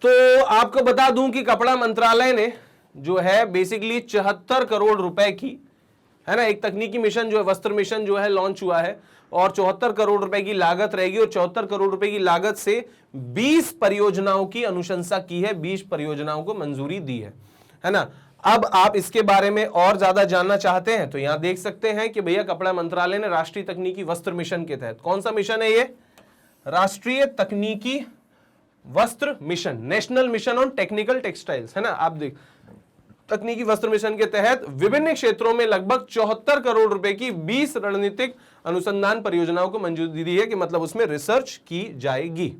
तो आपको बता दूं कि कपड़ा मंत्रालय ने जो है बेसिकली 74 करोड़ रुपए की, है ना, एक तकनीकी मिशन जो है वस्त्र मिशन जो है लॉन्च हुआ है, और 74 करोड़ रुपए की लागत रहेगी, और 74 करोड़ रुपए की लागत से 20 परियोजनाओं की अनुशंसा की है, 20 परियोजनाओं को मंजूरी दी है ना। अब आप इसके बारे में और ज्यादा जानना चाहते हैं तो यहां देख सकते हैं कि भैया कपड़ा मंत्रालय ने राष्ट्रीय तकनीकी वस्त्र मिशन के तहत, कौन सा मिशन है ये? राष्ट्रीय तकनीकी वस्त्र mission, national mission on technical textiles, है ना। आप देख तकनीकी वस्त्र मिशन के तहत विभिन्न क्षेत्रों में लगभग 74 करोड़ रुपए की 20 रणनीतिक अनुसंधान परियोजनाओं को मंजूरी दी है, कि मतलब उसमें रिसर्च की जाएगी।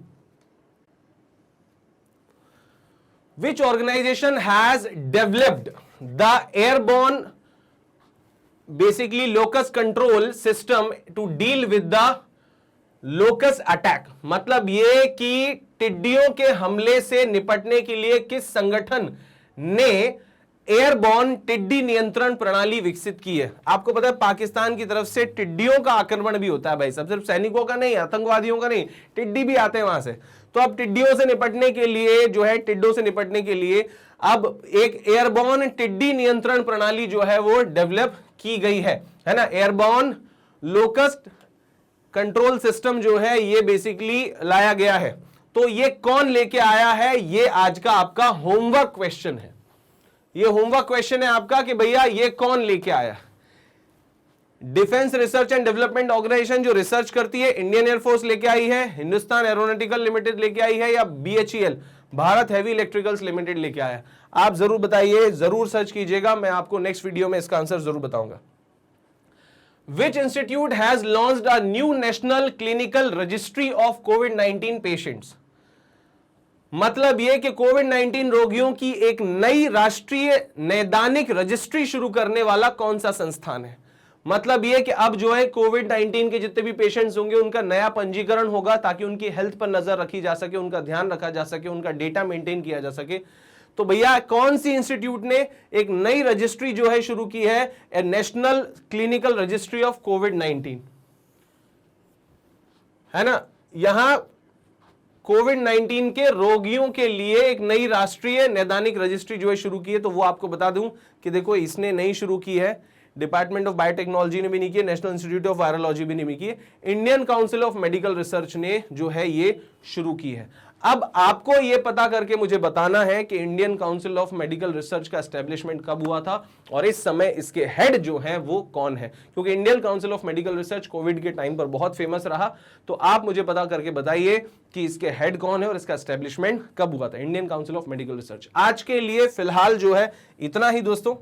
Which organization has developed the airborne basically locust control system to deal with the locust attack? मतलब ये कि टिड्डियों के हमले से निपटने के लिए किस संगठन ने एयरबॉर्न टिड्डी नियंत्रण प्रणाली विकसित की है? आपको पता है पाकिस्तान की तरफ से टिड्डियों का आक्रमण भी होता है भाई साहब, सिर्फ सैनिकों का नहीं, आतंकवादियों का नहीं, टिड्डी भी आते हैं वहां से। तो अब टिड्डियों से निपटने के लिए जो है, टिड्डों से निपटने के लिए अब एक एयरबॉर्न टिड्डी नियंत्रण प्रणाली जो है वो डेवलप की गई है ना। एयरबॉर्न लोकस्ट कंट्रोल सिस्टम जो है ये बेसिकली लाया गया है। तो ये कौन लेके आया है, ये आज का आपका होमवर्क क्वेश्चन है। ये होमवर्क क्वेश्चन है आपका कि भैया ये कौन लेके आया। Defence research and development organisation जो रिसर्च करती है, इंडियन एयरफोर्स लेके आई है, हिंदुस्तान एरोनॉटिकल लिमिटेड लेके आई है, या BHEL Bharat heavy electricals limited लेके आया? आप जरूर बताइए, जरूर सर्च कीजिएगा, मैं आपको नेक्स्ट वीडियो में इसका आंसर जरूर बताऊंगा। Which institute has launched a new national clinical registry of COVID-19 patients? मतलब यह कि कोविड-19 रोगियों की एक नई राष्ट्रीय नैदानिक रजिस्ट्री शुरू करने वाला कौन सा संस्थान है? मतलब यह कि अब जो है कोविड-19 के जितने भी पेशेंट्स होंगे उनका नया पंजीकरण होगा, ताकि उनकी हेल्थ पर नजर रखी जा सके, उनका ध्यान रखा जा सके, उनका डेटा मेंटेन किया जा सके। तो भैया कौन सी इंस्टीट्यूट ने एक नई रजिस्ट्री जो है शुरू की है, ए नेशनल क्लिनिकल रजिस्ट्री ऑफ कोविड-19, है ना। यहां कोविड-19 के रोगियों के लिए एक नई राष्ट्रीय नैदानिक रजिस्ट्री जो है शुरू की है। तो वो आपको बता दूं कि देखो इसने नई शुरू की है डिपार्टमेंट ऑफ बायोटेक्नोलॉजी ने भी नहीं की, नेशनल इंस्टीट्यूट ऑफ वायरोलॉजी भी नहीं की, Indian council of medical research ने जो है ये शुरू की है। अब आपको यह पता करके मुझे बताना है कि Indian council of medical research का एस्टेब्लिशमेंट कब हुआ था और इस समय इसके हेड जो है वो कौन है, क्योंकि Indian council of medical research Covid के टाइम पर बहुत फेमस रहा। तो आप मुझे पता करके बताइए कि इसके हेड कौन है और इसका एस्टेब्लिशमेंट कब हुआ था, Indian council of medical research. आज के लिए फिलहाल जो है इतना ही दोस्तों।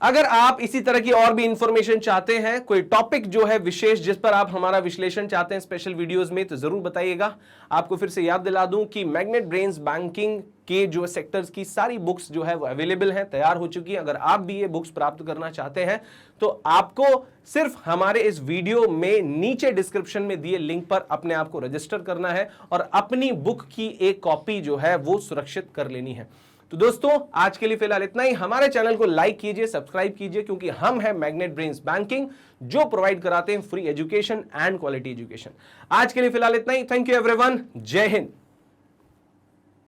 अगर आप इसी तरह की और भी इंफॉर्मेशन चाहते हैं, कोई टॉपिक जो है विशेष जिस पर आप हमारा विश्लेषण चाहते हैं स्पेशल वीडियोस में, तो जरूर बताइएगा। आपको फिर से याद दिला दूं कि मैग्नेट ब्रेन्स बैंकिंग के जो सेक्टर्स की सारी बुक्स जो है वो अवेलेबल हैं, तैयार हो चुकी है। अगर आप भी ये बुक्स प्राप्त करना चाहते हैं तो आपको सिर्फ हमारे इस वीडियो में नीचे डिस्क्रिप्शन में दिए लिंक पर अपने आप को रजिस्टर करना है और अपनी बुक की एक कॉपी जो है वो सुरक्षित कर लेनी है। तो दोस्तों आज के लिए फिलहाल इतना ही। हमारे चैनल को लाइक कीजिए, सब्सक्राइब कीजिए, क्योंकि हम हैं मैग्नेट ब्रेन्स बैंकिंग जो प्रोवाइड कराते हैं free education and quality education. आज के लिए फिलहाल इतना ही। Thank you everyone. जय हिंद।